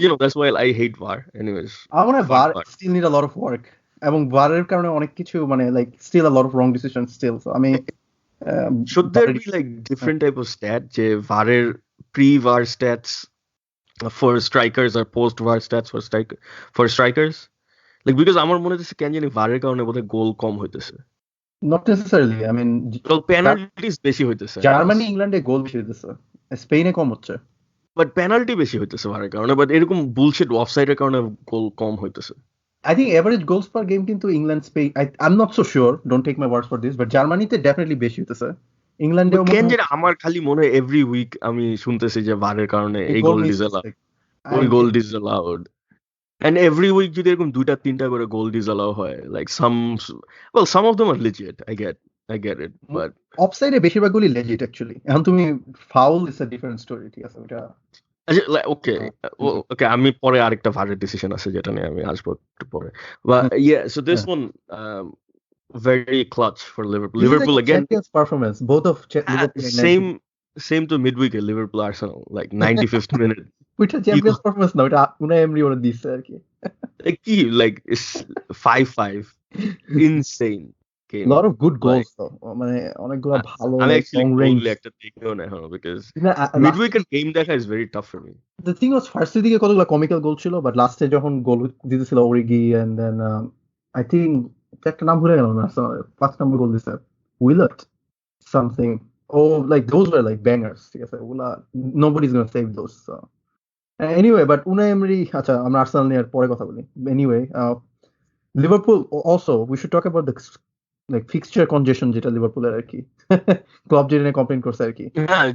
You know, that's why I hate VAR. Anyways, I want VAR still need a lot of work. এবং VAR এর কারণে অনেক কিছু মানে like still a lot of wrong decisions still. So I mean, should there be like different type of stat যে VAR এর pre-VAR stats for strikers or post-VAR stats for strikers? Like because আমার মনে হচ্ছে কেন জানি VAR এর কারণে বোধহয় গোল কম হইতেছে। Not necessarily. I mean, penalties বেশি হইতেছে। জার্মানি ইংল্যান্ডে গোল বেশি হইতেছে, স্পেনে কম হচ্ছে। But penalty বেশি হইতেছে VAR এর কারণে, but এরকম bullshit offside এর কারণে গোল কম হইতেছে। I think average goals per game কিন্তু England Spain, I'm not so sure, don't take my words for this, but জার্মানিতে definitely বেশি হইতেছে। ইংল্যান্ডে আমার খালি মনে হয় every week আমি শুনতেছি যে VAR এর কারণে এই গোল disallowed, ওই গোল disallowed, and every week যদি এরকম 2-3টা করে গোল disallow হয়, like some of them are legit, I get it, but offside এ বেশিরভাগ গোলই legit actually. এখন তুমি foul is a different story, ঠিক আছে? ওটা okay, আমি পরে আরেকটা ভারের ডিসিশন আছে যেটা নিয়ে আমি আসবো একটু পরে, but yeah, so this one very clutch for Liverpool again, champions performance both of Liverpool same to midweek Liverpool Arsenal like 95th minute which champions performance না, ওটা Unai Emery ওরা দিছে আর কি like it's 5-5 insane game. Lot of good goals though, মানে অনেকগুলো ভালো long range একটা দেখেও না এখন because midweek এর game দেখা is very tough for me. The thing was first দিকে কতগুলো কমিক্যাল গোল ছিল, বাট লাস্টে যখন গোল দিতেছিল Origi and then I think একটা নাম ভুলে গেলাম না, 5 নম্বর গোল দিছে উইলাট something, like those were like bangers, ঠিক আছে? ওগুলা nobody's going to save those, so anyway, but Unai Emery, আচ্ছা আমরা আর্সেনাল নিয়ে পরে কথা বলি। Anyway, Liverpool also we should talk about the like fixture congestion যেটা লিভারপুলের আর কি ক্লাব যেটা নিয়ে কমপ্লেইন করছে আর কি। হ্যাঁ,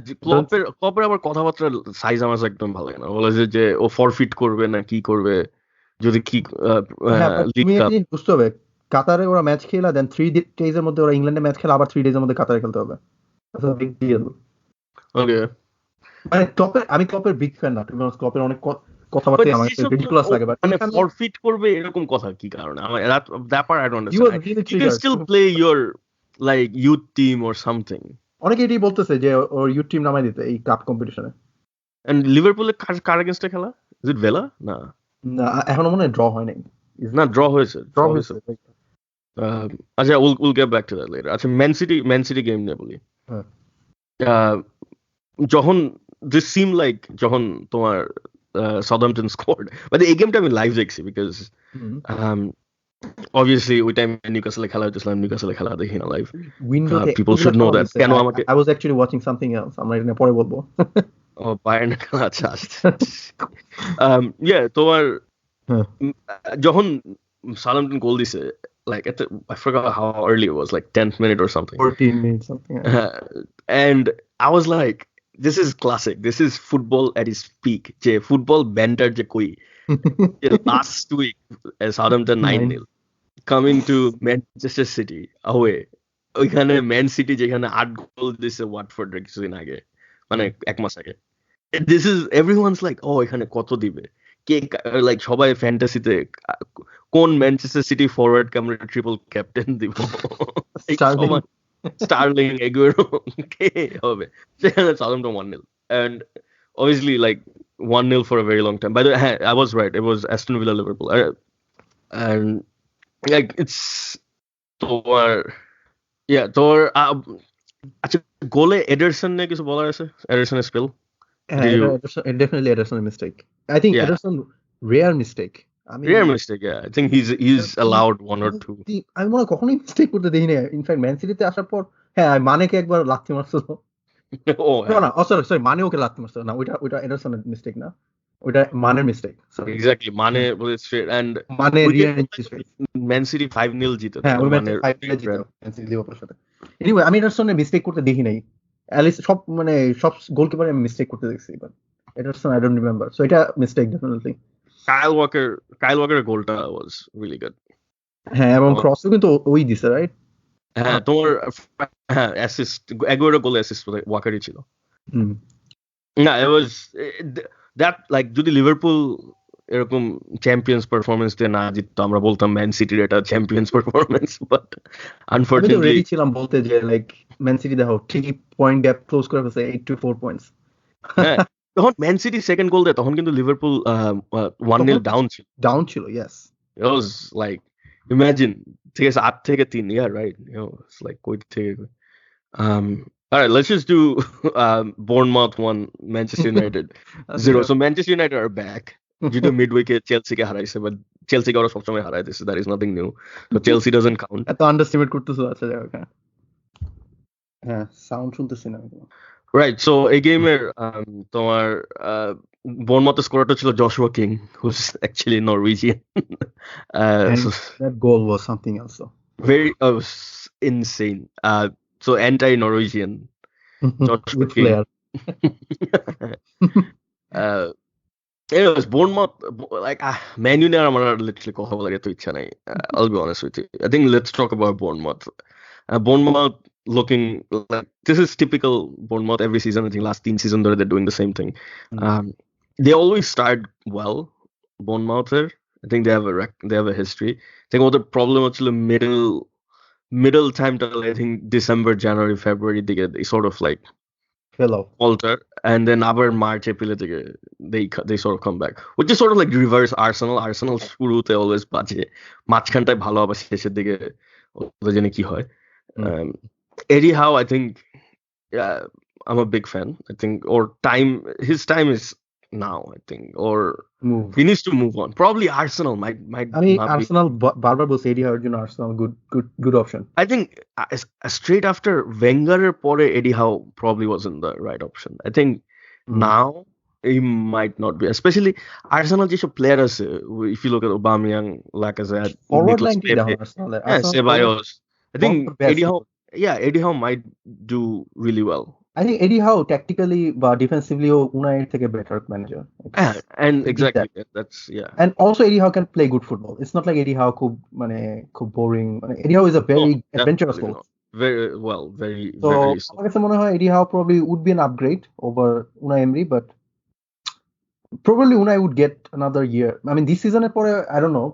ক্লপের আবার কথাবার্তার সাইজ আমার একদম ভালো লাগে না। বলে যে ও ফরফিট করবে না কি করবে যদি কি লিগ কাপ বুঝতে হবে। কাতারে ওরা ম্যাচ খেলা দেন 3 days এর মধ্যে ওরা ইংল্যান্ডে ম্যাচ খেলা, আবার 3 days এর মধ্যে কাতারে খেলতে হবে। That's a big deal. Okay, মানে আমি ক্লপের বিগ ফ্যান না, ক্লপের অনেক কথাবার্তা আমার রিডিকুলাস লাগে, বাট মানে ফরফিট করবে এরকম কথা কি কারণে? আমার that part I don't understand. You can still play your like youth team or something. অনেকে এটাই বলতেছে যে ওর ইউথ টিম নামাই দিতে এই কাপ কম্পিটিশনে। And লিভারপুলে কার এগেইনস্টে খেলা? Is it Villa? না এখনো মনে হয় ড্র হয় নাই। না, ড্র হয়েছে। আচ্ছা, we'll get back to that later. আচ্ছা, ম্যান সিটি গেম নিয়ে বলি। যখন this seemed like যখন তোমার Southampton scored, but এই গেমটা আমি লাইভ দেখছি because obviously ওই টাইম নিউক্যাসলে খেলা হচ্ছিল, নিউক্যাসলে খেলা দেখি না live. People should know that. কেন আমাকে I was actually watching something else, আমরা এটা পরে বলবো। বায়ার্ন খেলা আছে। yeah, তোমার যখন Southampton গোল দিছে, like I forgot how early it was, like 10th minute or something, 14 minutes something, and I was like, this is classic, this is football at its peak, je football banter je koi last week Southampton 9-0 coming to Manchester City away. ওইখানে man city যেখানে 8 গোল দিছে ওয়াটফোর্ডের কিছুদিন আগে, মানে এক মাস আগে। This is everyone's like, oh, এখানে কত দিবে, কে লাইক সবাই ফ্যান্টাসিতে কোন ম্যানচেস্টার সিটি ফরওয়ার্ড কে আমরা ট্রিপল ক্যাপ্টেন দিব, স্টার্লিং এগুয়েরো কে হবে, সেখানে Southampton 1-0 and obviously like 1-0 for a very long time. By the way, I was right, it was Aston Villa Liverpool, and like it's তোমার তোর আচ্ছা গোলে এডারসন নিয়ে কিছু বলার আছে? এডারসনের spell definitely Ederson's mistake. I think Ederson rare mistake. Rare mistake, yeah. I think he's allowed one or two. আমি মনে কখনোই মিস্টেক করতে দেই না। ইনফ্যাক্ট ম্যান সিটিতে আসার পর মানেকে একবার লাথি মারছিল। সরি মানে ওকে লাথি মারছিল না, ওইটা এডারসনের মিস্টেক না, ওইটা মানের মিস্টেক। এক্স্যাক্টলি, মানে was straight and মানে ম্যান সিটি 5-0 জিতে। ওই ম্যাচে 5-0 জিতে ম্যান সিটি লিভারপুলের সাথে। এনিওয়ে আমি এডারসনের মিস্টেক করতে দেখি নাই। অ্যালিস সব গোলকিপারে আমি মিস্টেক করতে দেখছি, but Ederson I don't remember. So এটা মিস্টেক ডেফিনেটলি। Kyle Walker গোলটা was really good. এবং ক্রসও কিন্তু ওই দিছে, রাইট? তোমার অ্যাসিস্ট এগুয়েরো গোল অ্যাসিস্ট ওয়াকারই ছিল। না, it was that like যদি লিভারপুল এরকম চ্যাম্পিয়ন্স পারফরম্যান্স দিয়ে না জিততো আমরা বলতাম ম্যান সিটির এটা champions performance, but unfortunately ready ছিলাম বলতে যে লাইক ম্যান সিটি দেখো ঠিকই পয়েন্ট গ্যাপ ক্লোজ করে ফেলছে 8 to 4 পয়েন্টস। তখন ম্যান সিটি সেকেন্ড গোল দেয়, তখন কিন্তু লিভারপুল 1-0 ডাউন ছিল। Yes, it was like imagine ঠিক আছে 8 থেকে 3, yeah right, it's like কই থেকে all right, let's just do Bournemouth 1 Manchester United 0. So Manchester United are back. যদিও মিডউইকে চেলসিকে হারাইছে, বাট চেলসিকে ওরা সবসময় হারায় দিচ্ছে, that is nothing new, so Chelsea doesn't count. এত আন্ডারস্টিমেট করতেছো। আচ্ছা সাউন্ড শুনতেছি না। রাইট, সো এই গেমের তোমার বোর্নমাউথের স্কোরারটা ছিল Joshua king, who's actually Norwegian. That goal was something else, so very insane. So anti-Norwegian Joshua King. Anyways, Bournemouth, like Man U নিয়ে আমার লিটারালি কথা বলার এত ইচ্ছা নাই। I'll be honest with you. I think let's talk about Bournemouth. Bournemouth looking like this is typical Bournemouth every season. I think last 3 seasons they're doing the same thing. They always start well. Bournemouth, I think they have a history. I think what the problem was middle time till I think December, January, February they sort of like fell off, falter, and then abar March, April they sort of come back, which is sort of like reverse Arsenal শুরুতে always বাজে, মাঝখানটায় ভালো, আবার শেষের দিকে ওদের জন্য কি হয়। Eddie Howe, I think I'm a big fan. I think his time is now, I think, or he needs to move on. Probably Arsenal might I mean Arsenal barbar বলছে Eddie Howe জন্য Arsenal good option. I think straight after Wenger pore Eddie Howe probably wasn't the right option. I think now he might not be, especially Arsenal যেসব player আছে, if you look at Aubameyang, Lacazette, forward line Arsenal Ceballos, I think Eddie Howe might do really well. I think Eddie Howe tactically but defensively Unai থেকে better manager. And exactly that's and also Eddie Howe can play good football. It's not like Eddie Howe খুব boring. Eddie Howe is a very adventurous coach. Very well, very আমার কাছে মনে হয় Eddie Howe probably would be an upgrade over Unai Emery, but probably Unai would get another year. I mean this season পরে I don't know.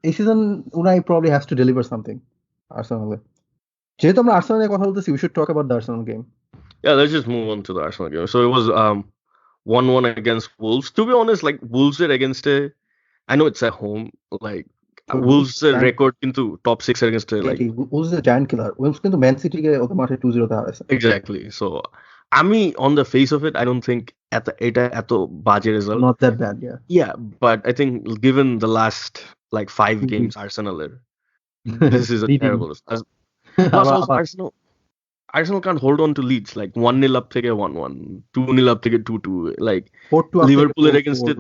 This season Unai probably has to deliver something Arsenal. যেহেতু আমরা আর্সেনালের কথা বলতেছি, we should talk about the Arsenal game. Yeah, let's just move on to the Arsenal game. So it was 1-1 against Wolves. To be honest, like Wolves against I know it's at home, like Wolves record into top 6 against like Wolves is a giant killer. Wolves কিন্তু man city কে ওদের মাঠে 2-0 তে হারাইছে। Exactly. So on the face of it, I don't think এটা এত বাজে result. Not that bad, yeah. Yeah, but I think given the last like 5 games Arsenal this is a terrible result. Arsenal can't hold on to leads, like 1-0 up থেকে 1-1, 2-0 up থেকে 2-2, like Liverpool against it.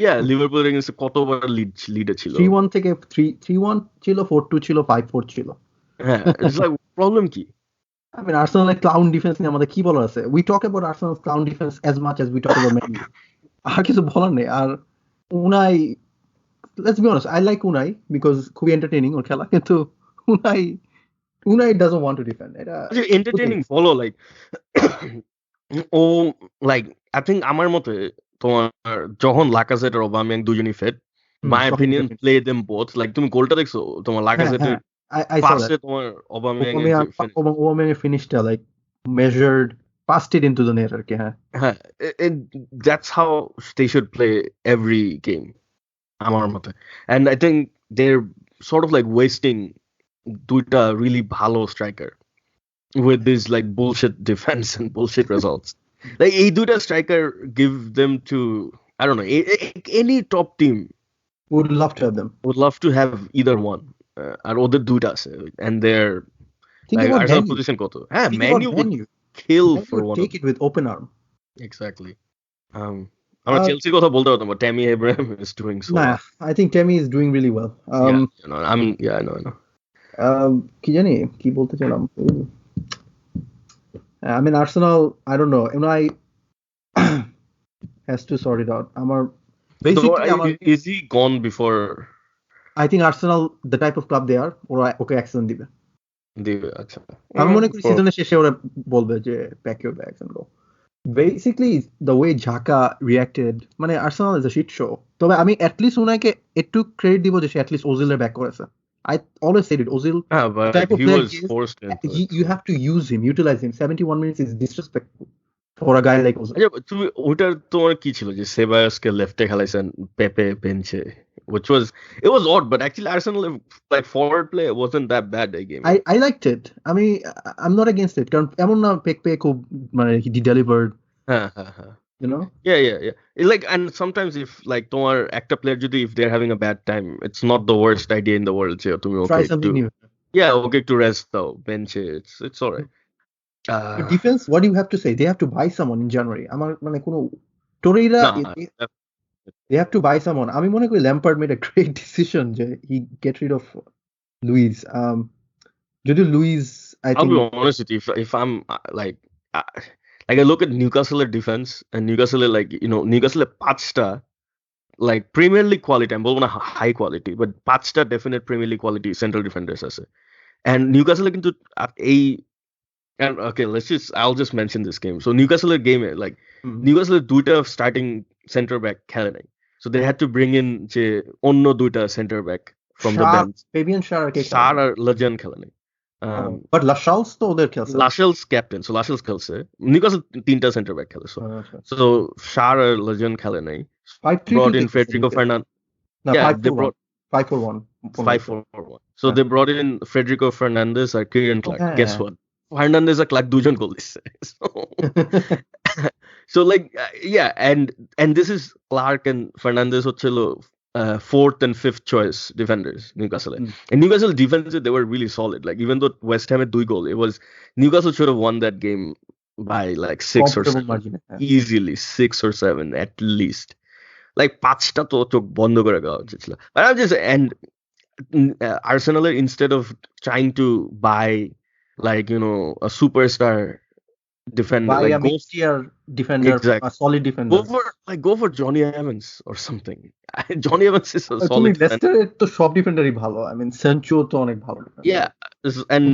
Yeah, Liverpool against কতবার lead ছিল, 3-1 থেকে 3-1 ছিল, 4-2 ছিল, 5-4 ছিল। হ্যাঁ, it's like problem কি? I mean Arsenal like clown defense নিয়ে আমাদের কি বলার আছে? We talk about Arsenal's clown defense as much as we talk about Man U. আর কিছু বলার নেই। আর Unai let's be honest, I like Unai because খুবই entertaining ওর খেলা, কিন্তু Unai doesn't want to defend. entertaining follow like O like I think আমার মতে তোমার যখন লাকাজেট আর ওবামিয়াং দুজনই fit my opinion play them both like তুমি গোলটা দেখছো তোমার লাকাজেটের পাসে তোমার ওবামিয়াং এর ফিনিশটা like measured passed it into the net আর কি হ্যাঁ that's how they should play every game আমার মতে and I think they're sort of like wasting দুইটা really ভালো striker with this like bullshit defense and bullshit results like এই দুইটা striker give them to I don't know any top team would love to have either one আর ওদের দুইটা আছে and they're like Arsenal position কত হ্যাঁ Man U would kill for one take it with open arm exactly আমরা চেলসির কথা বলতে পারতাম but Tammy Abraham is doing so nah I think Tammy is doing really well I know কি জানি কি বলতে চাইলাম I mean Arsenal I don't know Unai has to sort it out আমার basically is he gone before I think Arsenal the type of club they are ওরা ওকে action দিবে আচ্ছা আমি মনে করি সিজনের শেষে ওরা বলবে যে pack your bags and go basically the way Xhaka reacted মানে Arsenal is a shit show তবে আমি at least উনাকে একটু ক্রেডিট দিব যে সে at least Ozil এর ব্যাক করেছে I always said it Ozil but type of he was forced you have to use him utilize him 71 minutes is disrespectful for a guy like Ozil তুমি ওটার তোমার কি ছিল যে সেবায়াসকে লেফটে খেলাইছেন পেপে বেঞ্চে which was it was odd but actually Arsenal like forward play wasn't that bad that game I liked it I mean I'm not against it কারণ এমন না পেপে খুব মানে he delivered you know yeah like and sometimes if like তোমার একটা player যদি if they're having a bad time it's not the worst idea in the world যে তুমি try something new okay to rest though bench it's all right defense what do you have to say they have to buy someone in January আমার মানে কোনো Torreira they have to buy someone আমি মনে করি Lampard made a great decision যে he get rid of Luis যদি Luis I think I'll be honest with you if I'm like I look at Newcastle defense and Newcastle like you know Newcastle পাঁচটা like Premier League quality I'm বলবো না high quality but পাঁচটা definite Premier League quality central defenders আছে and Newcastle কিন্তু এই and okay I'll just mention this game so Newcastle game like Newcastle দুইটা starting center back খেলে নাই so they had to bring in যে অন্য দুইটা center back from the bench Fabian Schär R Lejeune খেলে নাই but Lascelles তো ওদের খেলছে Lascelles captain so Lascelles খেলছে Newcastle তিনটা center back খেলে so Schär আর Lejeune খেলে নাই brought in Federico Fernandez 5-4-1 so they brought in Federico Fernandez R Kieran Clark guess what Fernandez R Clark দুজন গোল দিচ্ছে so like yeah and this is Clark and Fernandez হচ্ছিল fourth and fifth choice defenders Newcastle and Newcastle defense they were really solid like even though West Ham had 2 goal it was Newcastle should have won that game by like 6 or 7 easily 6 or 7 at least like পাঁচটা তো চোখ বন্ধ করে দেওয়া উচিত ছিল but I'm just and Arsenal instead of trying to buy like you know a superstar defender buy like a mid-tier defender exactly. a solid defender go for Johnny Evans or something Johnny Evans is a solid Leicester তো সব ডিফেন্ডারই ভালো I mean Sancho তো অনেক ভালো yeah and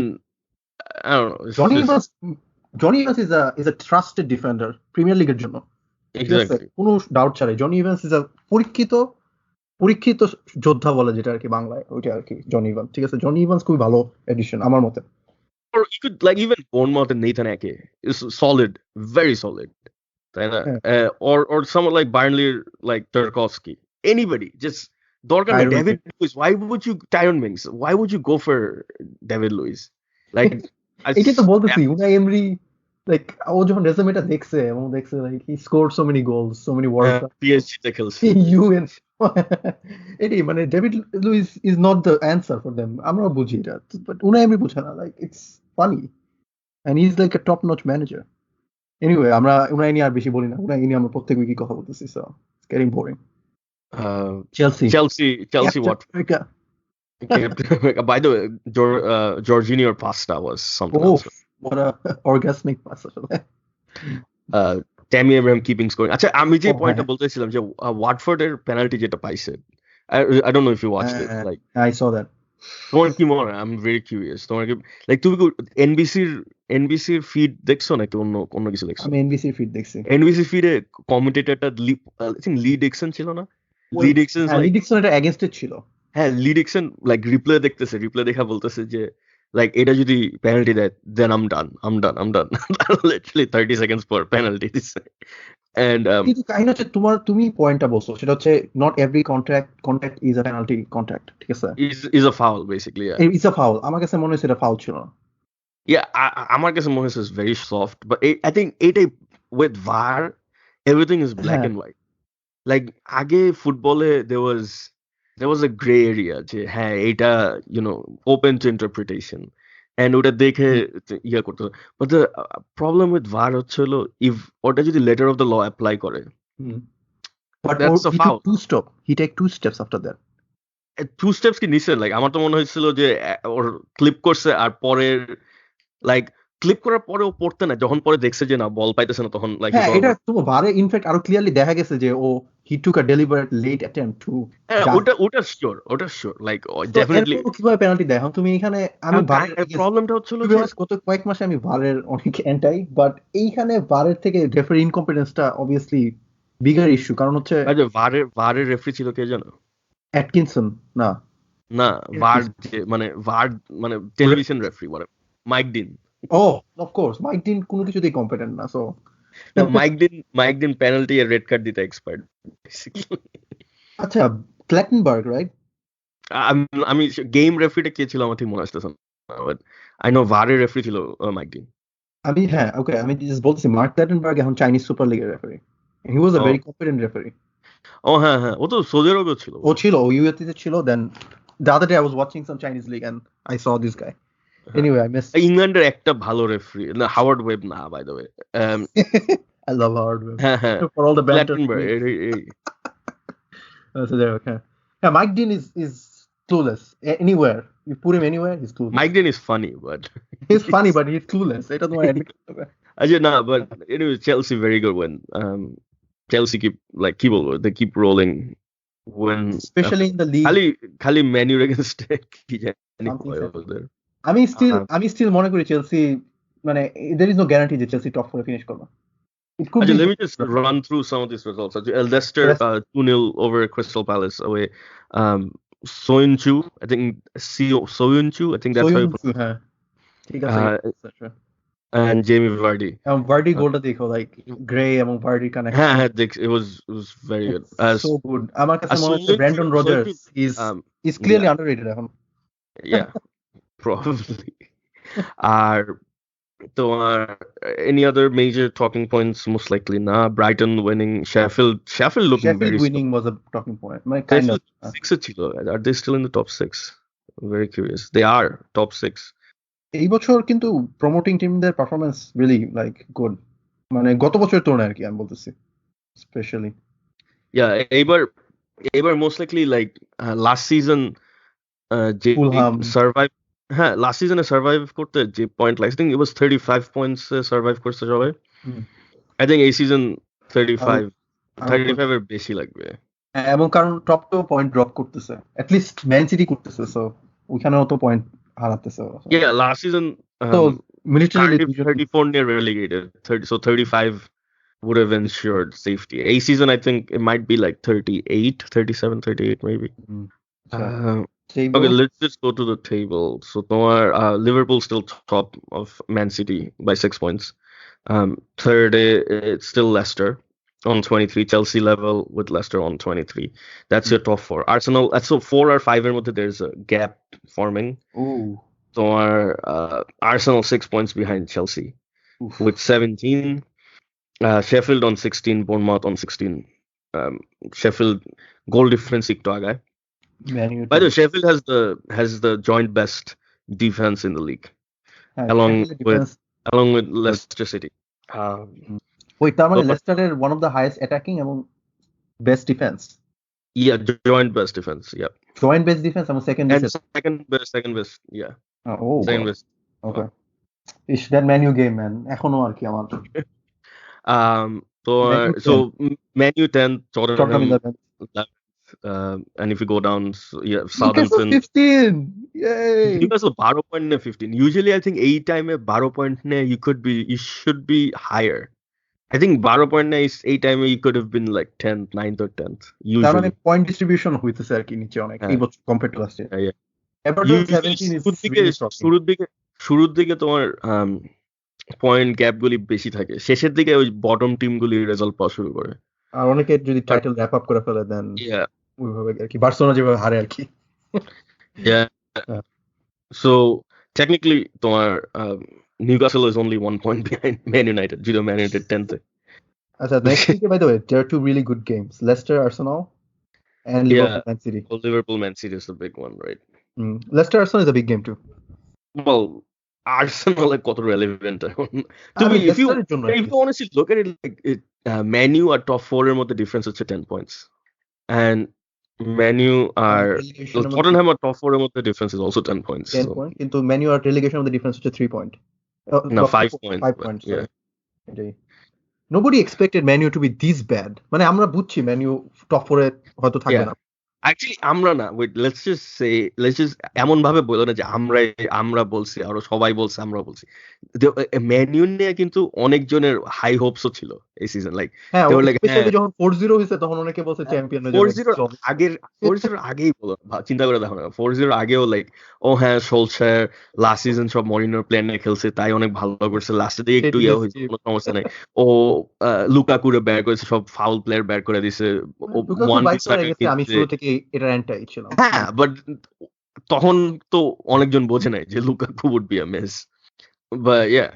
I don't know Johnny Evans is a trusted defender Premier League এর জন্য exactly কোনো doubt ছাড়াই Johnny Evans is a পরীক্ষিত যোদ্ধা বলে যেটা আর কি বাংলায় ওইটা আর কি Johnny Evans ঠিক আছে Johnny Evans খুবই ভালো এডিশন আমার মতে or you could like even Bournemouth and Nathan Ake is solid very solid or someone like Burnley like Tarkovsky anybody just Dorgan David Luiz why would you Tyrone Mings why would you go for David Luiz like এটা তো বলতেছি Unai Emery like ও যখন রেজুমেটা দেখছে এবং দেখছে like he scored so many goals so many World Cup PSG তে খেলছে UN এটি মানে David Luiz is not the answer for them আমরা বুঝি এটা but Unai Emery বুঝে না like it's funny and he's like a top notch manager anyway আমরা Unai নিয়ে আর বেশি বলি না Unai নিয়ে আমরা প্রত্যেক উইকে কথা বলতেছি so it's getting boring Chelsea what by the way Jorginho pasta was something else what a orgasmic pass Tammy Abraham keeping scoring আচ্ছা আমি যে পয়েন্টটা বলতেছিলাম যে ওয়াটফোর্ডের পেনাল্টি যেটা পাইছে I don't know if you watched it. Like, I saw that. তোমার কি মনে হয়? I'm very curious. তোমার কি like তুমি কি এনবিসির ফিড দেখছো নাকি অন্য কিছু দেখছো? আমি এনবিসির ফিড দেখছি। এনবিসি ফিডে কমেন্টেটরটা লি ডিকসন ছিল না? লি ডিকসন লি ডিকসন এটা এগেইনস্ট ছিল। হ্যাঁ, লি ডিকসন লাইক রিপ্লে দেখা বলতেছে যে লাইক এটা যদি পেনাল্টি দেয় দেন I'm done. Literally 30 seconds পর পেনাল্টি দিছে। And কিন্তু কাহিনী হচ্ছে তুমি পয়েন্টটা বলছো, সেটা হচ্ছে not every contact is a penalty contact, ঠিক আছে? is a foul basically, yeah. It's a foul. আমার কাছে মনে হচ্ছে এটা ফাউল ছিল না। Yeah, আমার কাছে মনে হচ্ছে very soft, but I think এটাই with VAR everything is black and white. Like আগে ফুটবলে there was a gray area যে হ্যাঁ এটা open to interpretation and ওটা দেখে ইয়া করতে। But the problem with VAR হচ্ছিল if ওটা যদি letter of the law apply করে, but that's a foul. He take 2 steps after that. 2 steps কি নিছে? লাইক আমার তো মনে হয়েছিল যে ওর ক্লিপ করছে আর পরের লাইক ক্লিপ করার পরে ও পড়তে না, যখন পরে দেখছে যে না বল পাইতেছে না তখন লাইক এটা তো ভারে ইনফ্যাক্ট আরো ক্লিয়ারলি দেখা গেছে যে ও he took a deliberate late attempt to ওটা শিওর লাইক ডেফিনেটলি কিভাবে পেনাল্টি দেয়। এখন তুমি এখানে আমি প্রবলেমটা হচ্ছিল যে গত কয়েক মাসে আমি ভারের অনেক এন্টাই, বাট এইখানে ভারের থেকে রেফারি ইনকম্পিটেন্সটা অবভিয়াসলি বিগার ইস্যু। কারণ হচ্ছে ভারের রেফারি ছিল কে জানো? অ্যাটকিনসন না ভার মানে television referee Mike Dean. Of course Mike Dean কোনো কিছুতেই কম্পিটেন্ট না। সো মাইক ডিন পেনাল্টি আর রেড কার্ড দিতে এক্সপার্ট বেসিক্যালি। আচ্ছা, ক্ল্যাটেনবার্গ রাইট? আমি গেম রেফারিটা কে ছিল আমার ঠিক মনে আসতেছে না, বাট আই নো ভারের রেফারি ছিল মাইক ডিন। আমি জাস্ট বলতেছি মার্ক ক্ল্যাটেনবার্গ এখন চাইনিজ সুপার লিগের referee. He was a very competent referee. হ্যাঁ ও তো সৌদি আরবে ছিল। ও ইউএসএ ছিল। দেন the other day I was watching some Chinese league and I saw this guy. Anyway, I missed ইংল্যান্ডের একটা ভালো রেফারি না, হাওয়ার্ড ওয়েব না, by the way. I love Howard Webb for all the banter. So there, okay. Yeah, Mike Dean is clueless. Anywhere you put him anywhere, he's clueless. Mike Dean is funny, but he's funny, but he's clueless. I don't know why. But anyway, Chelsea very good when Chelsea they keep rolling when especially in the league. Khali menu against আমি still মনে করি Chelsea মানে there is no guarantee that Chelsea top 4 finish করবে. It could be. Let me just run through some of these results. Leicester 2-0 over Crystal Palace away. Soyuncu, I think that's how you put it. ঠিক আছে, and Jamie Vardy. Vardy goalটা দেখো, like Gray এবং Vardy connection. It was very good. So good. আমার কাছে মনে হচ্ছে Brandon Rodgers is clearly underrated এখন. Yeah, probably. Any other major talking points? Most likely nah. Brighton winning, Sheffield looking very winning was a talking point. Are they still in the top 6? I'm very curious. They are top 6. এই বছর কিন্তু promoting টিমদের performance really like good, মানে গত বছরের তুলনায় আর কি আমি বলতেছি স্পেশালি। এবার most likely like last season last সিজনে সার্ভাইভ করতে যে পয়েন্ট লাগছে, I think it was 35 points survive করতে সবাই। আই থিংক এই সিজন 35 এর বেশি লাগবে। এবং কারণ টপ টু পয়েন্ট ড্রপ করতেছে, এট লিস্ট ম্যান সিটি করতেছে, সো ওখানেও তো point হারাতেছে। Last season militarily 34 near relegated, 35 would have ensured safety. A season I think it might be like 37, 38 maybe. Okay, let's just go to the table. So Liverpool still top of Man City by 6 points. Third, it's still Leicester on 23, Chelsea level with Leicester on 23. That's your top 4. Arsenal, so 4 or 5 there's a gap forming. So Arsenal 6 points behind Chelsea with 17. Sheffield on 16, Bournemouth on 16. Sheffield goal difference ekto agai. By the way, Sheffield has the joint best defense in the league, along with Leicester City. Wait, Leicester are one of the highest attacking among best defense. Yeah, joint best defense. Yeah, joint best defense. I'm second best. Yeah. Second best. Okay. It's that Man U game, man. Echono আর কি আমার। So Man U 10, Tottenham 11. and if you go down, yeah, Newcastle Southampton. 15. Yay. Newcastle 12 point ne 15. Usually, I think 8 time 12 point ne you should be higher. I think 12 point ne is 8 time you could have been like 10th, 9th or 10th. তার মানে Usually. Point distribution হইতেছে আর কি নিচে অনেক এই বছর compare to last year Yeah. Everton Usually 17 is শুরুর দিকে really shocking. শুরুর দিকে তোমার পয়েন্ট গ্যাপ গুলি বেশি থাকে, শেষের দিকে ওই বটম টিম গুলি রেজাল্ট পাওয়া শুরু করে। আর অনেকে যদি টাইটেল র্যাপ আপ করে ফেলে দেন Yeah. ওইভাবে আর কি বার্সেলোনা যেভাবে হারে আর কি। Yeah. So technically তোমার Newcastle is only 1 point behind Man United. Man United 10th. আচ্ছা নেক্সট উইকে by the way there are two really good games, Leicester Arsenal and Liverpool Man City. Well, Liverpool Man City is the big one, right? Leicester Arsenal is a big game too. Well, Arsenal like কত relevant এখন। if you honestly look at it, like Man U are top 4 এর মধ্যে difference হচ্ছে 10 points, and Man U are Tottenham are top 4 এর মধ্যে difference is also 10 points. 10 points, কিন্তু Man U are relegation of the difference হচ্ছে 3 point. No, 5 points. 5 points. Yeah. Nobody expected Man U to be this bad. মানে আমরা বুঝছি Man U top 4 এ হয়তো থাকবে না। Actually আমরা না, wait, let's just এমন ভাবে বলো না যে আমরা বলছি আর সবাই বলছে আমরা বলছি। Man U নিয়ে কিন্তু অনেক জনের হাই হোপসও ছিল এই season, like they were like যখন 4-0 হইছে তখন অনেকে বলছে চ্যাম্পিয়ন হয়ে যাবে। 4-0 আগেই বলো, চিন্তা করে দেখো না, 4-0 আগেও লাইক হ্যাঁ সোলশায়ার লাস্ট সিজন সব মরিনোর প্ল্যান নিয়ে খেলছে তাই অনেক ভালো করছে, লাস্টে দিয়ে একটু ইয়ে হয়েছে, কোনো সমস্যা নাই। ও লুকাকুরে বের করেছে, সব ফাউল প্লেয়ার বের করে দিছে। আমি শুরু থেকে এটা অ্যান্টাই ছিলাম। হ্যাঁ, বাট তখন তো অনেকজন বোঝে নাই যে Lukaku would be a mess. But yeah,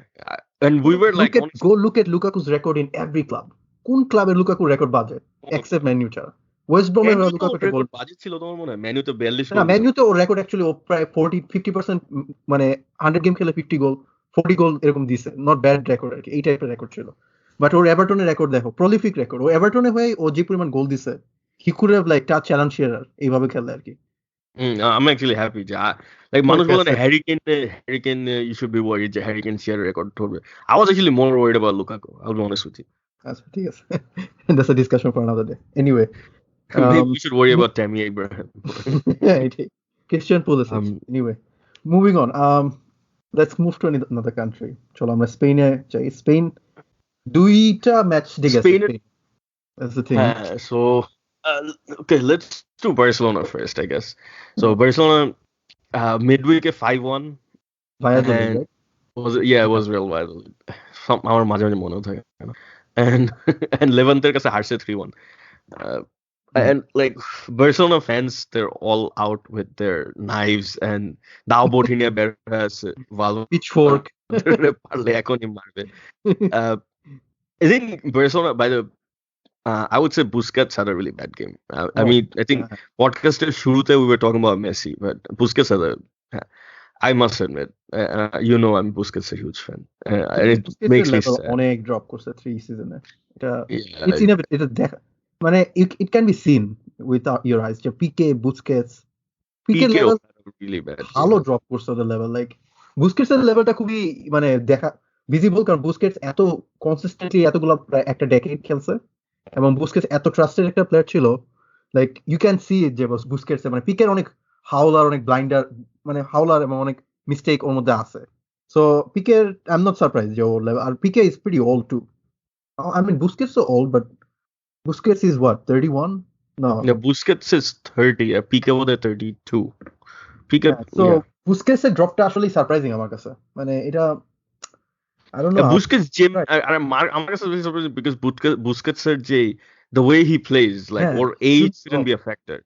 and we were like go look at Lukaku's record in every club. কোন ক্লাবের লুকাকু রেকর্ড বাজে except Man U ছাড়া? ওয়েস্ট ব্রমের লুকাকু রেকর্ড বাজে ছিল তোমার মনে হয়? Man U তো 42 না, Man U তো ওর রেকর্ড অ্যাকচুয়ালি ও প্রায় 50% মানে 100 গেম খেলে 50 গোল 40 গোল এরকম দিছে, নট ব্যাড রেকর্ড আর কি, এই টাইপের রেকর্ড ছিল। বাট ওর এভারটনের রেকর্ড দেখো, প্রলিফিক রেকর্ড। ও এভারটনে হয়ে ও যে পরিমাণ গোল দিছে, he could have like touch Alan Shearer এইভাবে খেলে আর কি। I'm actually happy যে like মানুষ বলে না Harry Kane you should be worried যে Harry Kane Shearer রেকর্ড ধরবে। I was actually more worried about Lukaku, I'll be honest with you. আচ্ছা ঠিক আছে, that's a discussion for another day. Anyway, maybe we should worry about Tammy Abraham. Christian Pulisic. Anyway, moving on. Let's move to another country. চলো আমরা স্পেনে যাই। Spain দুইটা match দেখে Spain. That's the thing. So okay, let's do Barcelona first, I guess. So Barcelona midweek 5-1. Valladolid, right? It was real Valladolid. আমার মাঝে মাঝে মনেও থাকে। And Levanter কাছে হারছে 3-1. And like Barcelona fans, they're all out with their knives and now Botinia bear has pitchfork. Parle Agony marbe. I think Barcelona, by the I would say Busquets had a really bad game. I mean, I think podcast shurute we were talking about Messi, but Busquets had I must admit, I'm Busquets a huge fan. And it makes me sad. অনেক drop করছে 3 সিজনে। এটা it's inevitable, এটা দেখা মানে it can be seen with your eyes. যে পিকে Busquets পিকে level really bad. ভালো drop করছে ওদের লেভেল, লাইক বুস্কেটসের লেভেলটা খুবই মানে দেখা ভিজিবল, কারণ বুস্কেটস এত কনসিস্টেন্টলি এতগুলো একটা ডেকেড খেলছে এবং বুস্কেটস এত ট্রাস্টেড একটা প্লেয়ার ছিল, লাইক ইউ ক্যান সি যে বুস্কেটস মানে পিকের অনেক হাউলার, অনেক ব্লাইন্ডার, মানে হাউলার এবং অনেক মিস্টেক ওর মধ্যে আছে। সো পিকের আই এম নট সারপ্রাইজ যে ওর লেভেল, আর Pique is pretty old too. I mean Busquets is old, but Busquets is what, 31? No. Yeah, Busquets is 30. Pique was 32. Pique. So Busquets এর ড্রপটা আসলে সারপ্রাইজিং আমার কাছে, মানে এটা I don't know. Busquets gym আমার কাছে very surprising because Busquets এর যে the way he plays, like or age shouldn't be a factor.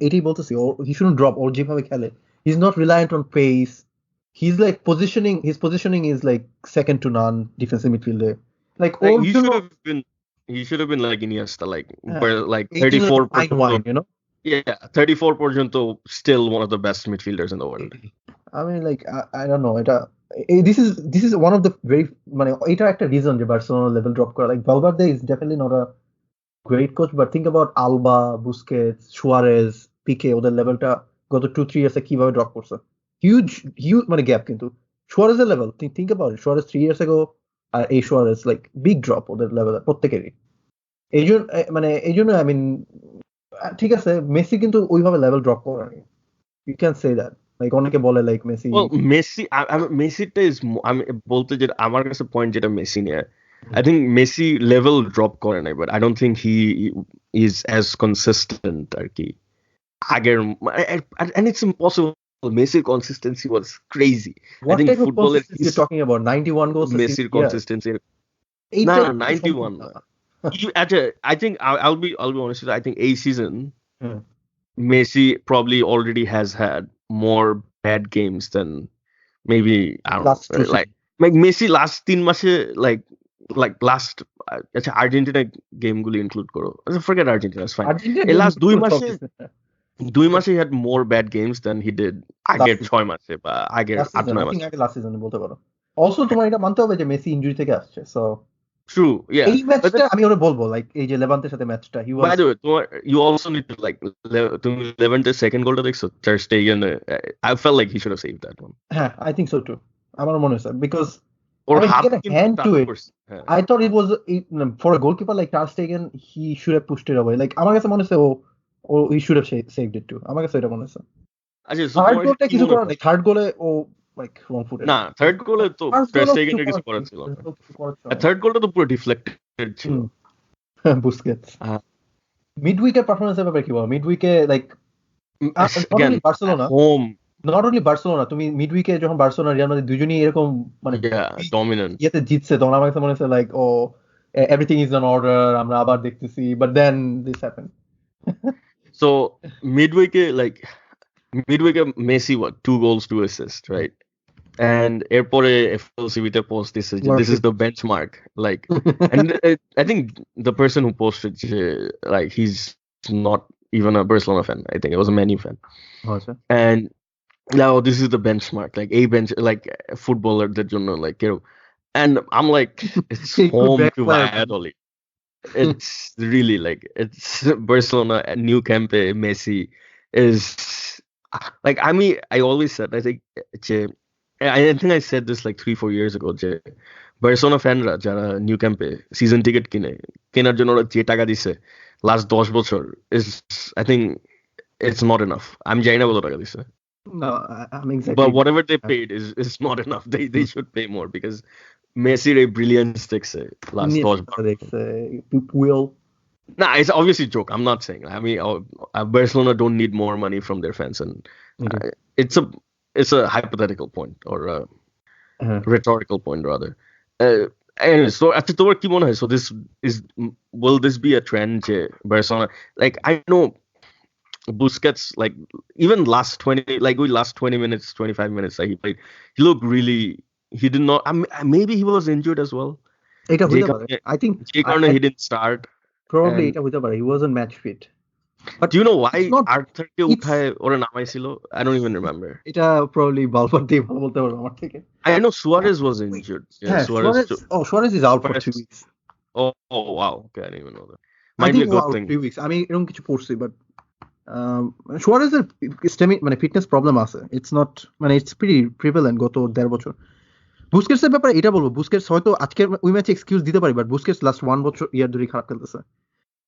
80 বলতেছি, he shouldn't drop or যেভাবে খেলে, he's not reliant on pace. He's like his positioning is like second to none defensive midfielder. Like he should have been like Iniesta, like 34 wine, you know? Yeah, 34 পর্যন্ত still one of the best midfielders in the world. I mean, like I don't know, this is one of the very মানে এটা একটা reason যে Barcelona level drop করা, like Valverde is definitely not a great coach, but think about Alba, Busquets, Suarez, Pique, ওদের লেভেলটা গত 2-3 years এ কিভাবে drop করছে, huge মানে গ্যাপ। কিন্তু Suarez's level, think about it, Suarez 3 years ago আর এই Suarez, like big drop ওদের level প্রত্যেকেরই। এই জন্য I mean ঠিক আছে মেসি কিন্তু ওইভাবে লেভেল ড্রপ করেনি you can say that like অনেকে বলে লাইক মেসি Well, মেসিটা ইজ আমি বলতে যেটা আমার কাছে পয়েন্ট যেটা মেসি নিয়ে I think Messi level drop করে নাই but I don't think he is as consistent আর কি আগের and it's impossible Messi's consistency was crazy I what think type of football consistency you're talking about 91 goals a Messi's season consistency এইটা না 91 I think I'll be honest with you I think a season Messi probably already has had more bad games than maybe I don't last know, two like Messi last 3 মাসে like last আচ্ছা Argentina game গুলো include করো forget Argentina it's fine এই last 2 মাসে he had more bad games than he did আগের 6 মাসে বা আগের 8-9 মাসে লাস্ট সিজনে বলতে পারো অলসো তোমার এটা মানতে হবে যে মেসি ইনজুরি থেকে আসছে সো true yeah এই ম্যাচটা আমি ওরে বলবো লাইক এই যে লেভান্তের সাথে ম্যাচটা হি by the way you also need to like তুমি লেভান্টের সেকেন্ড গোলটা দেখছো Ter Stegen I felt like he should have saved that one হ্যাঁ আই থিংক সো টু আমার মনে হয় because or I mean, half he had a hand to it. I thought it was for a goalkeeper like Ter Stegen, he should have pushed it away. Like আমার কাছে মনে হচ্ছে ও he should have saved it too. আমার কাছে এটা মনে হচ্ছে। আচ্ছা থার্ড গোলটা কিছু করার নাই। থার্ড গোলে ও like wrong footed. না থার্ড গোলে তো Ter Stegen কিছু করার ছিল না। থার্ড গোলটা তো পুরো ডিফ্লেক্টেড ছিল। বুস্কেটস। মিডউইকের পারফরম্যান্সের ব্যাপারে কি বল? মিডউইকে like Barcelona home not only Barcelona তুমি মিডউইকে যখন বার্সেলোনা রিয়াল মাদ্রিদ দুজনেই এরকম মানে ডমিনেন্ট ইয়েতে জিতছে তখন আমার কাছে মনে হচ্ছে লাইক ও এভরিথিং ইজ অন অর্ডার আমরা আবার দেখতেছি but then this happen so মিডউইকে Messi what 2 goals 2 assists right and এরপরে FLCB তে post this is the benchmark like and I think the person who posted like he's not even a Barcelona fan I think it was a Man U fan and now this is the benchmark like like footballer that you know like you know and I'm like it's home to Valladolid it's really like it's Barcelona and New Camp Messi is like I always said I think I said this like 3-4 years ago Barcelona fanra যারা new ক্যাম্পে season ticket কেনার জন্য ওরা যে টাকা দিছে last 10 বছর is I think it's not enough আমি জানি না কত টাকা দিছে No, I'm exactly. But whatever they paid is not enough. They should pay more because Messi a brilliance takes last 10 will. Nah, it's obviously a joke. I'm not saying. I mean, Barcelona don't need more money from their fans, and it's a hypothetical point or a rhetorical point rather. Anyway, so after the work, so will this be a trend? Barcelona, like I know. Busquets, like even last 20 minutes, 25 minutes that he played, he looked really. He did not. Maybe he was injured as well. I think he didn't start. Probably he wasn't match fit. But do you know why Arthur ke uthaye ora namai chilo? I don't even remember. এটা probably Balfour দিয়ে ভালো বলতে পারবো আমার থেকে. I know Suarez was injured. Yeah, Suarez is out for 2 weeks. Oh wow. Okay, I didn't even know that. Might be a good thing. 3 weeks. আমি এরকম কিছু পড়ছি but সুয়ারেজের মানে ফিটনেস প্রবলেম আছে ইটস নট মানে ইটস প্রিটি প্রিভ্যালেন্ট গত 1.5 বছর বুস্কেটসের ব্যাপারে এটা বলবো বুস্কেটস হয়তো আজকের ওই ম্যাচে এক্সকিউজ দিতে পারি বাট বুস্কেটস লাস্ট 1 বছর ইয়ার ধরে খারাপ খেলতেছে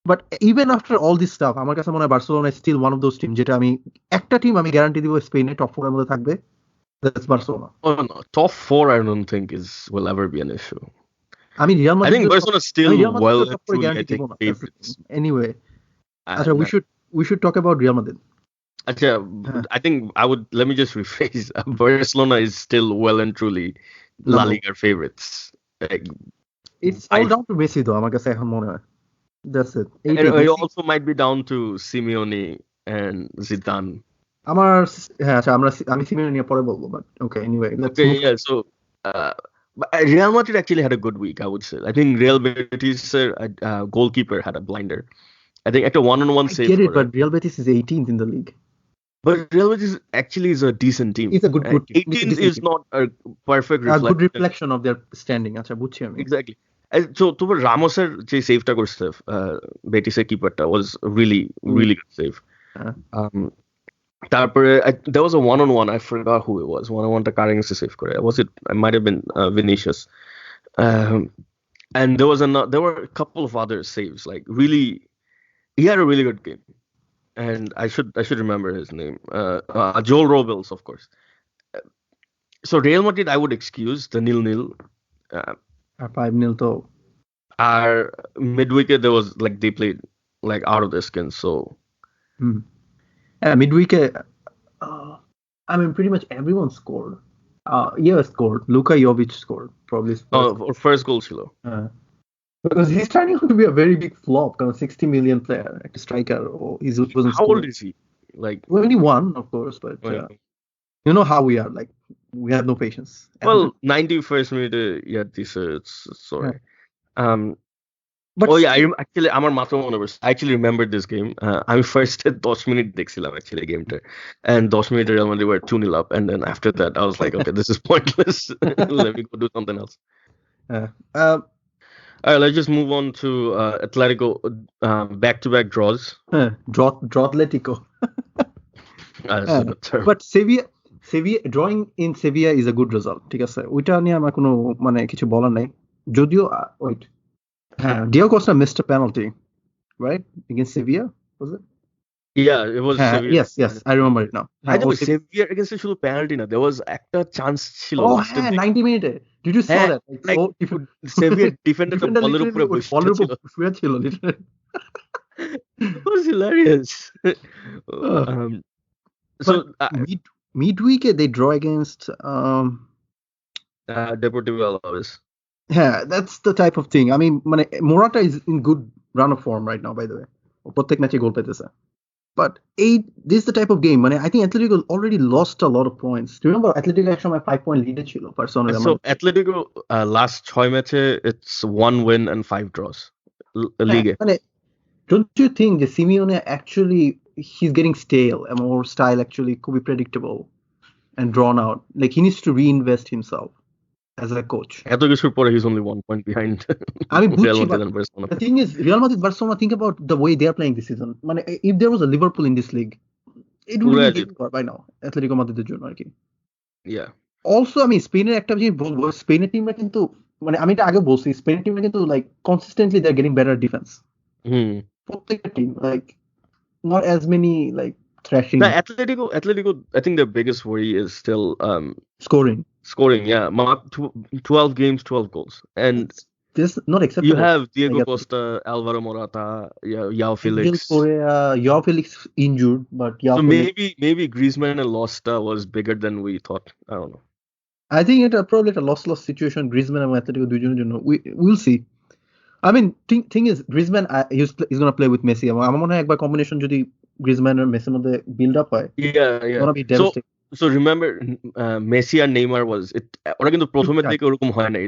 but even after all this stuff আমার কাছে মনে হয় Barcelona still one of those team যেটা আমি একটা টিম আমি গ্যারান্টি দিব স্পেনে টপ 4 এর মধ্যে থাকবে that's Barcelona top 4 I don't think will ever be an issue আমি Real Madrid I think Barcelona still well I think anyway we should talk about Real Madrid. I think let me just rephrase. Barcelona is still well and truly La Liga favorites. It's all down to Messi though, আমার কাছে এখন মনে হয়. That's it. It also might be down to Simeone and Zidane. আমি Simeone নিয়ে পরে বলবো, but okay, anyway. So Real Madrid actually had a good week, I would say. I think Real Betis goalkeeper had a blinder. I think at a one-on-one save. I get it, but Real Betis is 18th in the league. But Real Betis actually is a decent team. It's a good 18th is not a perfect reflection. A good reflection of their standing. আচ্ছা বুঝছি আমি. Exactly. So তোমার রামোসের যে সেভটা করছে বেটিসের কিপারটা was really good save. তারপরে there was a one-on-one. I forgot who it was. One-on-one টা কারেন্স save করে. Was it might have been Vinicius. And there were a couple of other saves like really. He had a really good game. and I should remember his name. Joel Robles, of course. So Real Madrid, I would excuse the 0-0. আর 5-0 তো Our midweek there was like they played like out of their skin. So midweek I mean pretty much everyone scored. Scored. Luka Jovic scored probably. First goal chilo. Because he's turning out to be a very big flop, kind of 60 million player, like a striker. How old is he? Like 21, of course, but you know how we are. Like we have no patience. Well, 91st minute, this it's sorry. But actually, আমার মাত্র মনে পড়ছে. I actually remembered this game. আমি first 10 minute দেখছিলাম actually gameটা, and 10 minute Real Madrid were 2-0 up, and then after that I was like, okay, this is pointless. Let me go do something else. All right, let's just move on to Atletico back-to-back draws. Atletico. But Sevilla drawing in Sevilla is a good result. ঠিক আছে, ওইটা নিয়ে আমার কোনো মানে কিছু বলার নাই. যদিও wait, Diego Costa missed a penalty, right, against Sevilla, was it? Yeah, it was. Yes, I remember it now. I think Sevilla against the শুধু penalty না, there was একটা chance ছিল. 90 minute. Did you saw that? Like, Sevilla defended the ball উপরে শুয়ে ছিল literally. It was hilarious. So midweek they draw against Deportivo Alaves. Yeah, that's the type of thing. I mean, Morata is in good run of form right now, by the way. প্রত্যেক ম্যাচে গোল পাইতেছে. But this is the type of game. I think Atletico already lost a lot of points. Do you remember Atletico actually 5-point lead ছিল personally? So Atletico last 6 matches it's 1 win and 5 draws. Liga. Don't you think the Simeone actually he's getting stale and more style actually could be predictable and drawn out? Like he needs to reinvest himself as a coach. এত কিছুর পরে he's only 1 point behind. Real Madrid and Barcelona. The thing is, Real Madrid, Barcelona, think about the way they are playing this season. If there was a Liverpool in this league, it would be by now. Atletico Madrid এর জন্য আর কি. Yeah. Also, স্পেনের একটা জিনিস বলবো, স্পেনের টিমরা কিন্তু আমি এটা আগে বলছি, স্পেনের টিমরা কিন্তু like consistently they're getting better defense. প্রত্যেকটা team like not as many like thrashing. The Atletico, I think their biggest worry is still scoring, yeah. 12 games, 12 goals. And this not acceptable. You have Diego Costa, Alvaro Morata, João Felix. João Felix injured, but so maybe Griezmann and Losta was bigger than we thought. I don't know. I think it's probably a loss situation. Griezmann and Atletico দুজনের we'll see. I mean, thing is, Griezmann he's going to play with Messi. আমার মনে হয় একবার combination যদি Griezmann আর মেসির মধ্যে build up হয়, yeah. Gonna be devastating. So remember, Messi and Neymar was it? ওরা কিন্তু প্রথমের দিকে ওরকম হয় না.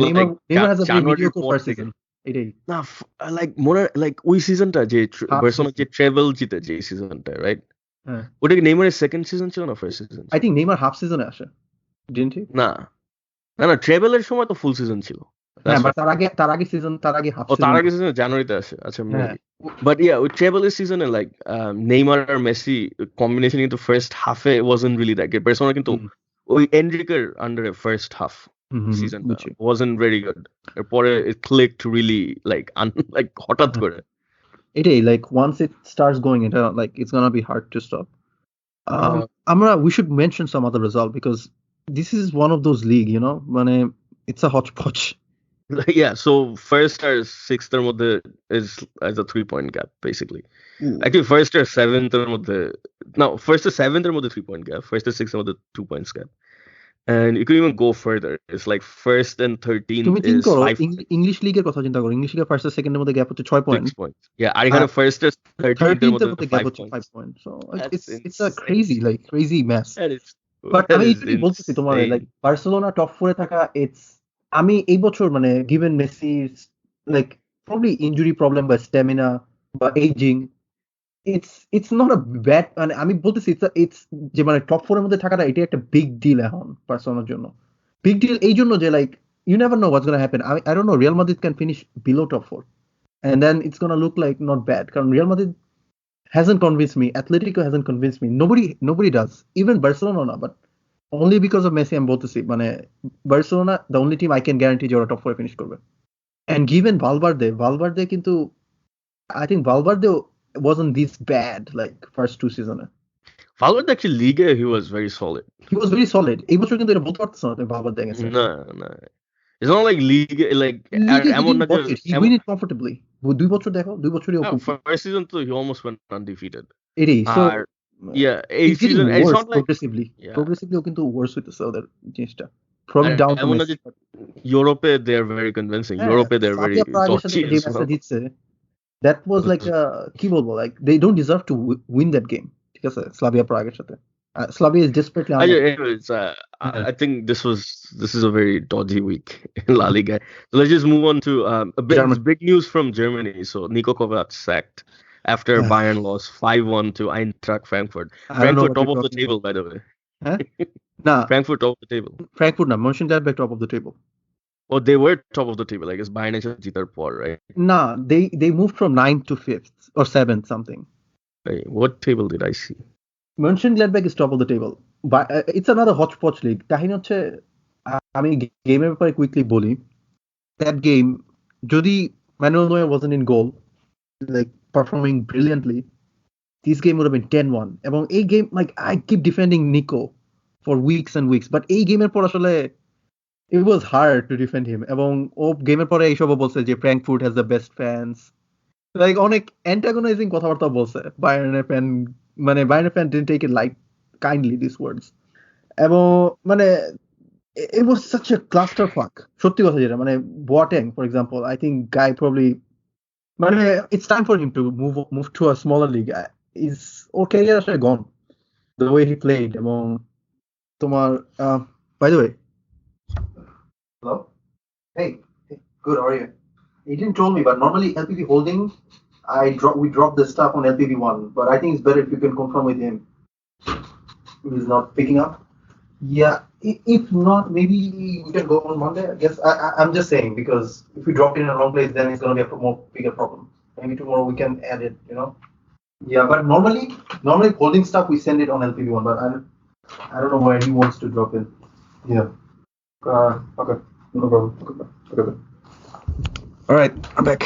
Neymar has a very mediocre first season. না, like more like ওই সিজনটা যে বার্সেলোনা যে ট্রেবল জিতে যে সিজনটা, right? ওটা কি নেইমারের সেকেন্ড সিজন ছিল না first season? I think Neymar half season আসে, didn't he? না, ট্রেবলের সময় তো ফুল সিজন ছিল. তার আগে সিজন জানুয়ারিতে আসে. আচ্ছা, but yeah, with treble season like Neymar or Messi combination into first half it wasn't really that good. Barcelona কিন্তু ওই Enrique under a first half season wasn't very good. এরপরে it clicked really like হঠাৎ করে. এটাই like once it starts going it like it's gonna be hard to stop. We should mention some other result because this is one of those league, you know, it's a hodgepodge. Yeah, so first or sixth মধ্যে is as a 3-point gap basically. Actually first or seventh মধ্যে first or seventh মধ্যে 3-point gap, first or sixth মধ্যে 2 points gap, and you could even go further. It's like first and 13th তুমি think করো English লিগের কথা চিন্তা করো, English লিগের ফার্স্ট আর সেকেন্ডের মধ্যে গ্যাপ হচ্ছে 6 পয়েন্ট. Yeah, আর এখানে first আর 13th মধ্যে গ্যাপ হচ্ছে 5 point. So it's a crazy mess. But আমি এই বলতেছি তোমার like বার্সেলোনা টপ 4 এ থাকা আমি এই বছর given Messi's like probably injury problem বা stamina বা aging, it's not a bad আমি বলতেছি it's যে টপ 4 এর মধ্যে থাকাটা এটা একটা big deal এখন বার্সেলোনার জন্য. Big deal এই জন্য যে like you never know what's going to happen. I don't know, Real Madrid can finish below top 4 and then it's going to look like not bad কারণ Real Madrid hasn't convinced me, Atletico hasn't convinced me, nobody does, even Barcelona না, but only because of Messi I'm both to see. Barcelona, the only team I can guarantee you're a top 4 finish করবে. And given Valverde কিন্তু I think Valverde wasn't this bad like first 2 season. Valverde actually Liga he was very solid. He was very solid. এই বছর কিন্তু এটা বলতে পারতেছ না তুমি Valverde গেছে। No. It's not like Liga like Liga he এমন না didn't যে watch it. He win it comfortably. 2 বছর দেখো 2 বছরই ও খুব first season তো he almost went undefeated. it is. So R yeah, এই he's getting season it's worse not like progressively. yeah. Progressively ও কিন্তু worse হইতেছে ওদের জিনিসটা. Probably আর down to এমন না Messi. যে ইউরোপে they are very convincing. Europe they are very Slavia Prague এর সাথে dodgy যে as ম্যাচটা well. জিতছে that was like কি বলবো like they don't deserve to win that game. ঠিক আছে Slavia Prague এর সাথে। Slavia is desperately Anyways, I think this is a very dodgy week in La Liga. So let's just move on to big news from Germany. So Niko Kovac sacked after Bayern lost 5-1 to Eintracht Frankfurt. Frankfurt top of the table, by the way. Huh? Nah. Frankfurt top of the table. Frankfurt na Mönchengladbach top of the table. Oh, they were top of the table. I guess Bayern is jitar por, right? Nah, they moved from 9th to 5th or 7th something. Hey, what table did I see? Mönchengladbach is top of the table. But it's another hodgepodge league. কাহিনী হচ্ছে আমি গেমের ব্যাপারে quickly বলি that game যদি Manuel Neuer wasn't in goal like performing brilliantly this game would have been 10-1 এবং এই game like I keep defending Nico for weeks and weeks but এই গেমের পর আসলে it was hard to defend him এবং ও গেমের পরে এইসবও বলছে যে Frankfurt has the best fans like অনেক antagonizing কথাবার্তা বলছে বায়ার্নের ফ্যান মানে বায়ার্নের fan didn't take it like kindly these words এবং মানে it was such a clusterfuck সত্যি কথা যেটা মানে Boateng for example I think guy probably মানে it's time for him to move to a smaller league is or career আসলে gone the way he played এবং তোমার by the way hello hey good how are you he didn't told me but normally LPV holding we drop the stuff on LPV1 but I think it's better if you can confirm with him he's not picking up yeah if not maybe we can go on Monday I guess I'm just saying because if we drop it in a wrong place then it's going to be a more bigger problem maybe tomorrow we can add it you know yeah but normally holding stuff we send it on LPV1 but I don't know where he wants to drop in yeah okay no problem okay. All right I'm back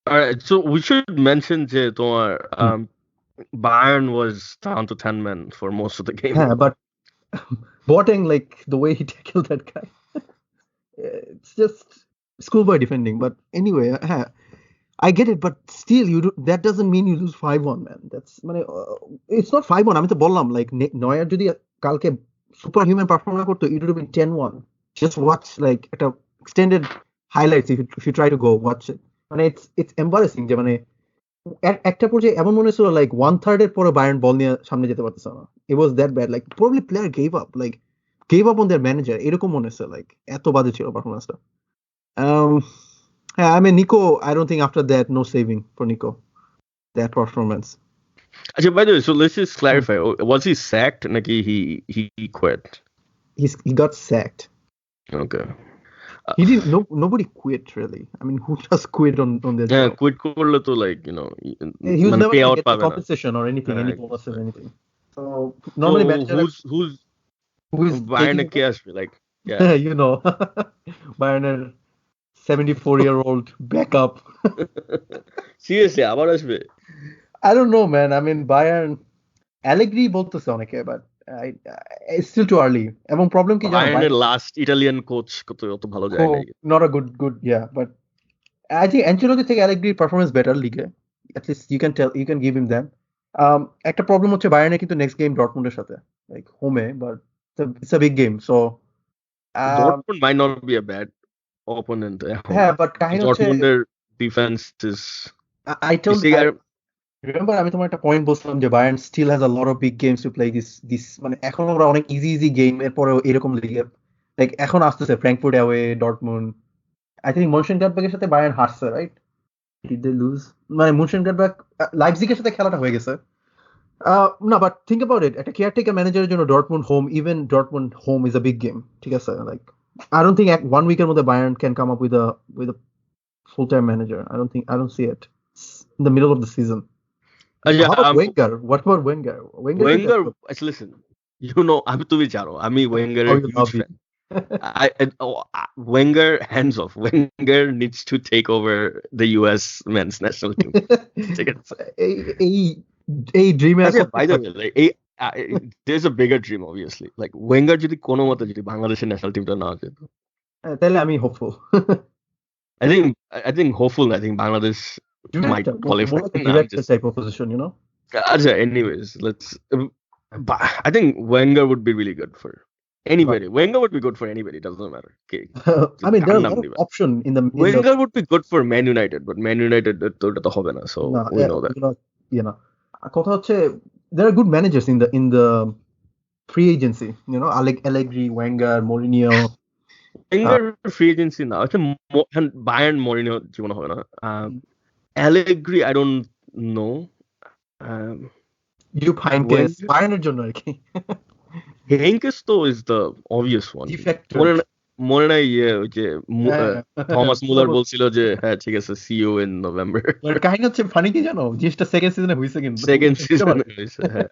all right so we should mention যে তোমার Bayern was down to 10 men for most of the game yeah but Boateng like the way he tackled that guy it's just schoolboy defending but anyway I get it but still that doesn't mean you lose 5-1 man that's মানে it's not 5-1 আমি তো বললাম like Neuer যদি কালকে superhuman perform না করতো it would have been 10-1 just watch like একটা extended highlights if you try to go watch it মানে it's embarrassing যে মানে একটা পর্যায়ে এমন মনে হচ্ছিল like 1/3 এর পরে বায়ার্ন বল নিয়ে সামনে যেতে পারতেছে না it was that bad like probably player gave up on their manager এরকম মনে হচ্ছে like এত বাজে ছিল পারফরম্যান্সটা I mean Nico I don't think after that no saving for Nico that performance actually by the way so let's just clarify was he sacked naki he quit he got sacked okay he didn't nobody quit really I mean who just quit on their job? quit korle to like you know he was never get compensation or anything any bonus or anything so normally who's Bayern cash like yeah you know Bayern 74-year-old backup seriously আবার আসবে I don't know man I mean Bayern Allegri বলতেছে অনেকে but it's still too early এবং problem কি জানো Bayern last Italian coach কত ভালো যায় না not a good yeah but I think Ancelotti থেকে Allegri performance better league at least you can give him that একটা প্রবলেম হচ্ছে বায়ার্নের কিন্তু নেক্সট গেম ডর্টমুন্ডের সাথে like home but it's a big game so Dortmund might not be a bad opponent yeah but কাহিনী হচ্ছে Dortmundeর defense is I told you remember আমি তোমার একটা point বলছিলাম যে Bayern still has a lot of big games to play this মানে এখন ওরা অনেক ইজি গেম এর পরে এরকম লিগে লাইক এখন আসতেছে Frankfurt away Dortmund I think মনশেনগ্লাডবাখের সাথে বায়ার্ন হারছে রাইট did they lose মানে মনশেনগ্লাডবাখ লাইপজিগের সাথে খেলাটা হয়ে গেছে না বাট থিঙ্ক অ্যাবাউট ইট একটা কেয়ারটেকার ম্যানেজারের জন্য Dortmund home even Dortmund home is a big game ঠিক আছে like I don't think 1 week মধ্যে Bayern can come up with a full-time manager I don't see it it's in the middle of the season how about Wenger what about Wenger listen you know আমি তুমি জানো আমি Wenger এর huge fan Wenger, hands off. Wenger needs to take over the US men's national team. ঠিক আছে? এই ড্রিমে By the way, like, there's a bigger dream, obviously. Like, Wenger যদি কোনো মতে যদি বাংলাদেশের ন্যাশনাল টিমটা না যেত, তাহলে আমি hopeful. I think hopeful. I think Bangladesh might qualify. Director type of position, you know. Anyways, but I think Wenger would be really good for anybody. Right. Wenger would be good for anybody. It doesn't matter. Okay. I mean, there's a lot of option in the. Wenger would be good for Man United, but Man United ওটা তো হবে না, so we know that. You know, কথা হচ্ছে there are good managers in the free agency. You know, Allegri, Wenger, Mourinho. Wenger free agency now. It's a Bayern Mourinho জীবনে হবে না. Allegri, I don't know. You find case Bayerনের জন্য আর কি। Henkes though is the obvious one. মনে নাই ওই যে Thomas Muller বলছিল যে হ্যাঁ ঠিক আছে see you in November. কাহিনী হচ্ছে ফানি কি জানো, জিনিসটা সেকেন্ড সিজনে হইছে কিন্তু। সেকেন্ড সিজনে হইছে, হ্যাঁ।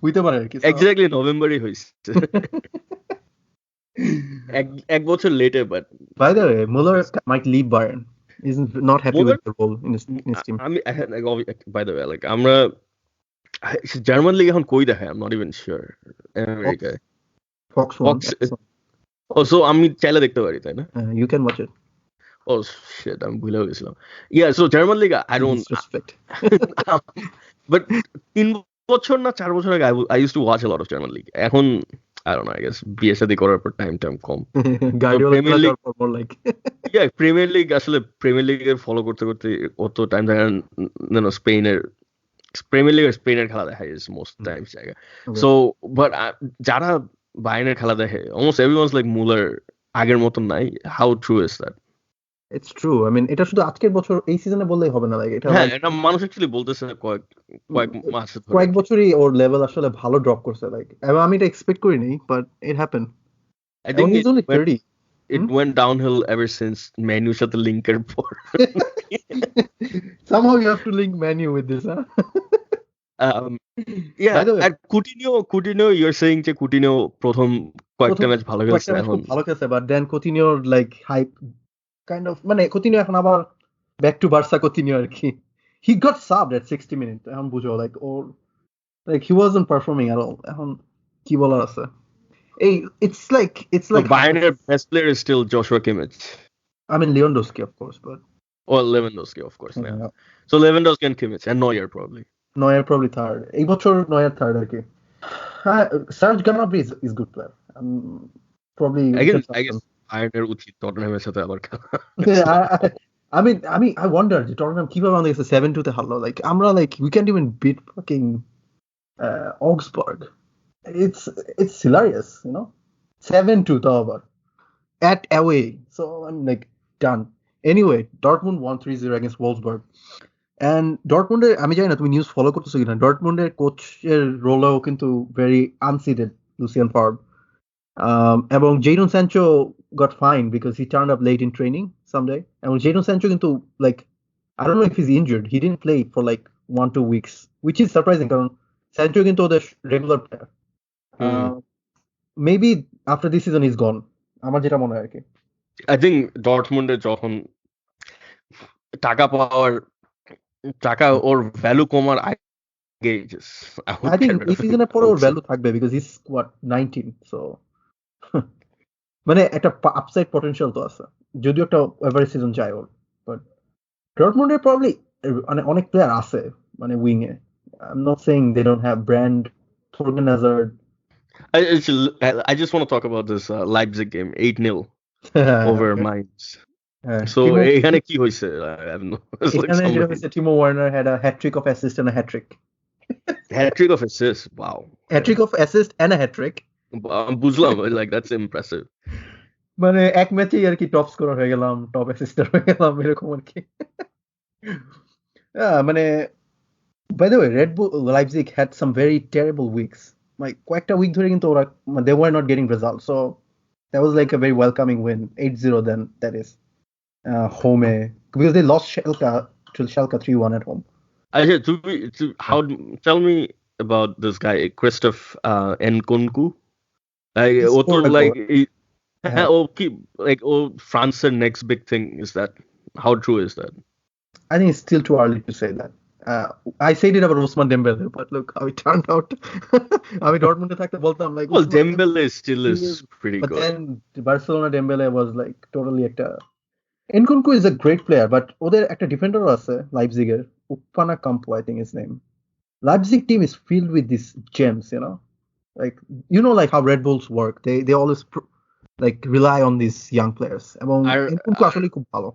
হইতে পারে আর কি। এক্স্যাক্টলি নভেম্বরই হইছে। এক বছর লেটে, but by the way, Muller might leave Bayern. He's not happy with the role in his team. By the way, like আমরা জার্মান লিগ এখন কই দেখায়, I'm not even sure. আমেরিকায় Fox. So আমি চাইলে দেখতে পারি, তাই না? You can watch it. Oh shit, আমি ভুলে গেছিলাম. Yeah, so German Liga, I don't respect. But 3 বছর না 4 বছর আগে I used to watch a lot of German League. এখন I don't know, I guess বিয়ে শাদী করার পর টাইম কম। Premier League more like yeah, Premier League আসলে প্রিমিয়ার লিগের ফলো করতে অত টাইম থাকে না। স্পেনের খেলা দেখা is most times জায়গা। So but যারা বাইরের খেলা দেখে, almost everyone's like Muller আগের মতন নাই। How true is that? It's true. I mean, এটা শুধু আজকের বছর এই সিজনে বললেই হবে না, এটা হ্যাঁ, এটা মানুষ অ্যাকচুয়ালি বলতেছে কয়েক বছরই ওর লেভেল আসলে ভালো ড্রপ করছে, লাইক এবং আমি এটা এক্সপেক্ট করিনি, but it happened. I think he's only 30. It went downhill ever since Manu সাথে লিংকের পর। Somehow you have to link Manu with this, huh? Yeah, at Coutinho, you're saying যে Coutinho প্রথম কয়েকটা ম্যাচ ভালো খেলছে, এখন ভালো খেলছে, but then Coutinho like hype kind of, মানে Coutinho এখন আবার back to Barca Coutinho আর কি। He got subbed at 60 minutes, এখন বুঝো like or like he wasn't performing at all। এখন কি বলার আছে? It's like Bayern's best player is still Joshua Kimmich. I mean Lewandowski of course, but Lewandowski of course, yeah. So Lewandowski and Kimmich and Neuer probably third. এই বছর Neuer third আর কি। Serge Gnabry is good player. Probably I guess Bayerনের উচিত টটনহ্যামের সাথে আবার খেলা। I wonder যে টটনহ্যাম কিভাবে আমাদের কাছে 7-2 তে হারলো, like আমরা like we can't even beat fucking Augsburg. It's hilarious, you know, 7-2 তাও আবার at away, so I'm like done. Anyway, Dortmund won 3-0 against Wolfsburg, and Dortmunde আমি জানি না তুমি নিউজ ফলো করতেছো কিনা, ডর্টমুন্ডের কোচের রোলও কিন্তু very unseated Lucien Favre, এবং Jadon Sancho got fined because he turned up late in training someday, and Jadon Sancho কিন্তু like I don't know if he's injured, he didn't play for like 1-2 weeks, which is surprising কারণ Sancho কিন্তু ওদের regular player. Maybe after this season he's gone, আমার যেটা মনে হয় আর কি। I think ডর্টমুন্ডে যখন টাকা ওর ভ্যালু কমার আগে I think এই সিজনের পরে ওর ভ্যালু থাকবে because he's what 19, so মানে একটা আপসাইড পটেনশিয়াল তো আছে, যদিও একটা এভারেজ সিজন যায় ওর, বাট ডর্টমুন্ডে প্রবাবলি মানে অনেক প্লেয়ার আছে মানে wing A. I'm not saying they don't have Brand, Thorgan Hazard. I just want to talk about this Leipzig game, 8-0 over Mainz. So এখানে কি হইছে? Timo Werner had a hat-trick of assist and a hat-trick. Hat-trick of assist, wow. Hat-trick of assist and a hat-trick. বুঝলাম, like that's impressive. মানে এক ম্যাচেই আর কি top scorer হয়ে গেলাম, টপ অ্যাসিস্টার হয়ে গেলাম, এরকম আর কি। মানে by the way, Red Bull Leipzig had some very terrible weeks. Like কয়েকটা উইক ধরে কিন্তু ওরা they were not getting results, so that was like a very welcoming win, 8-0 then, that is home, because they lost Schalke 3-1 at home. Tell me about this guy Christoph Nkunku. হ্যাঁ Oh, keep like oh, France the next big thing is that. How true is that? I think it's still too early to say that. I said it about Ousmane Dembele, but look how it turned out. আমি ডর্টমুন্ডে থাকতে বলতাম like Well, Ousmane Dembele still Dembele is is, pretty but good. then Barcelona Dembele was like totally একটা Nkunku is a great player, but ওদের একটা ডিফেন্ডারও আছে লাইপজিগের উপানা কাম্পো I think his name. Leipzig team is filled with these gems, like like how Red Bulls work. They always like rely on these young players. এবং Are Nkunku আসলে খুব ভালো।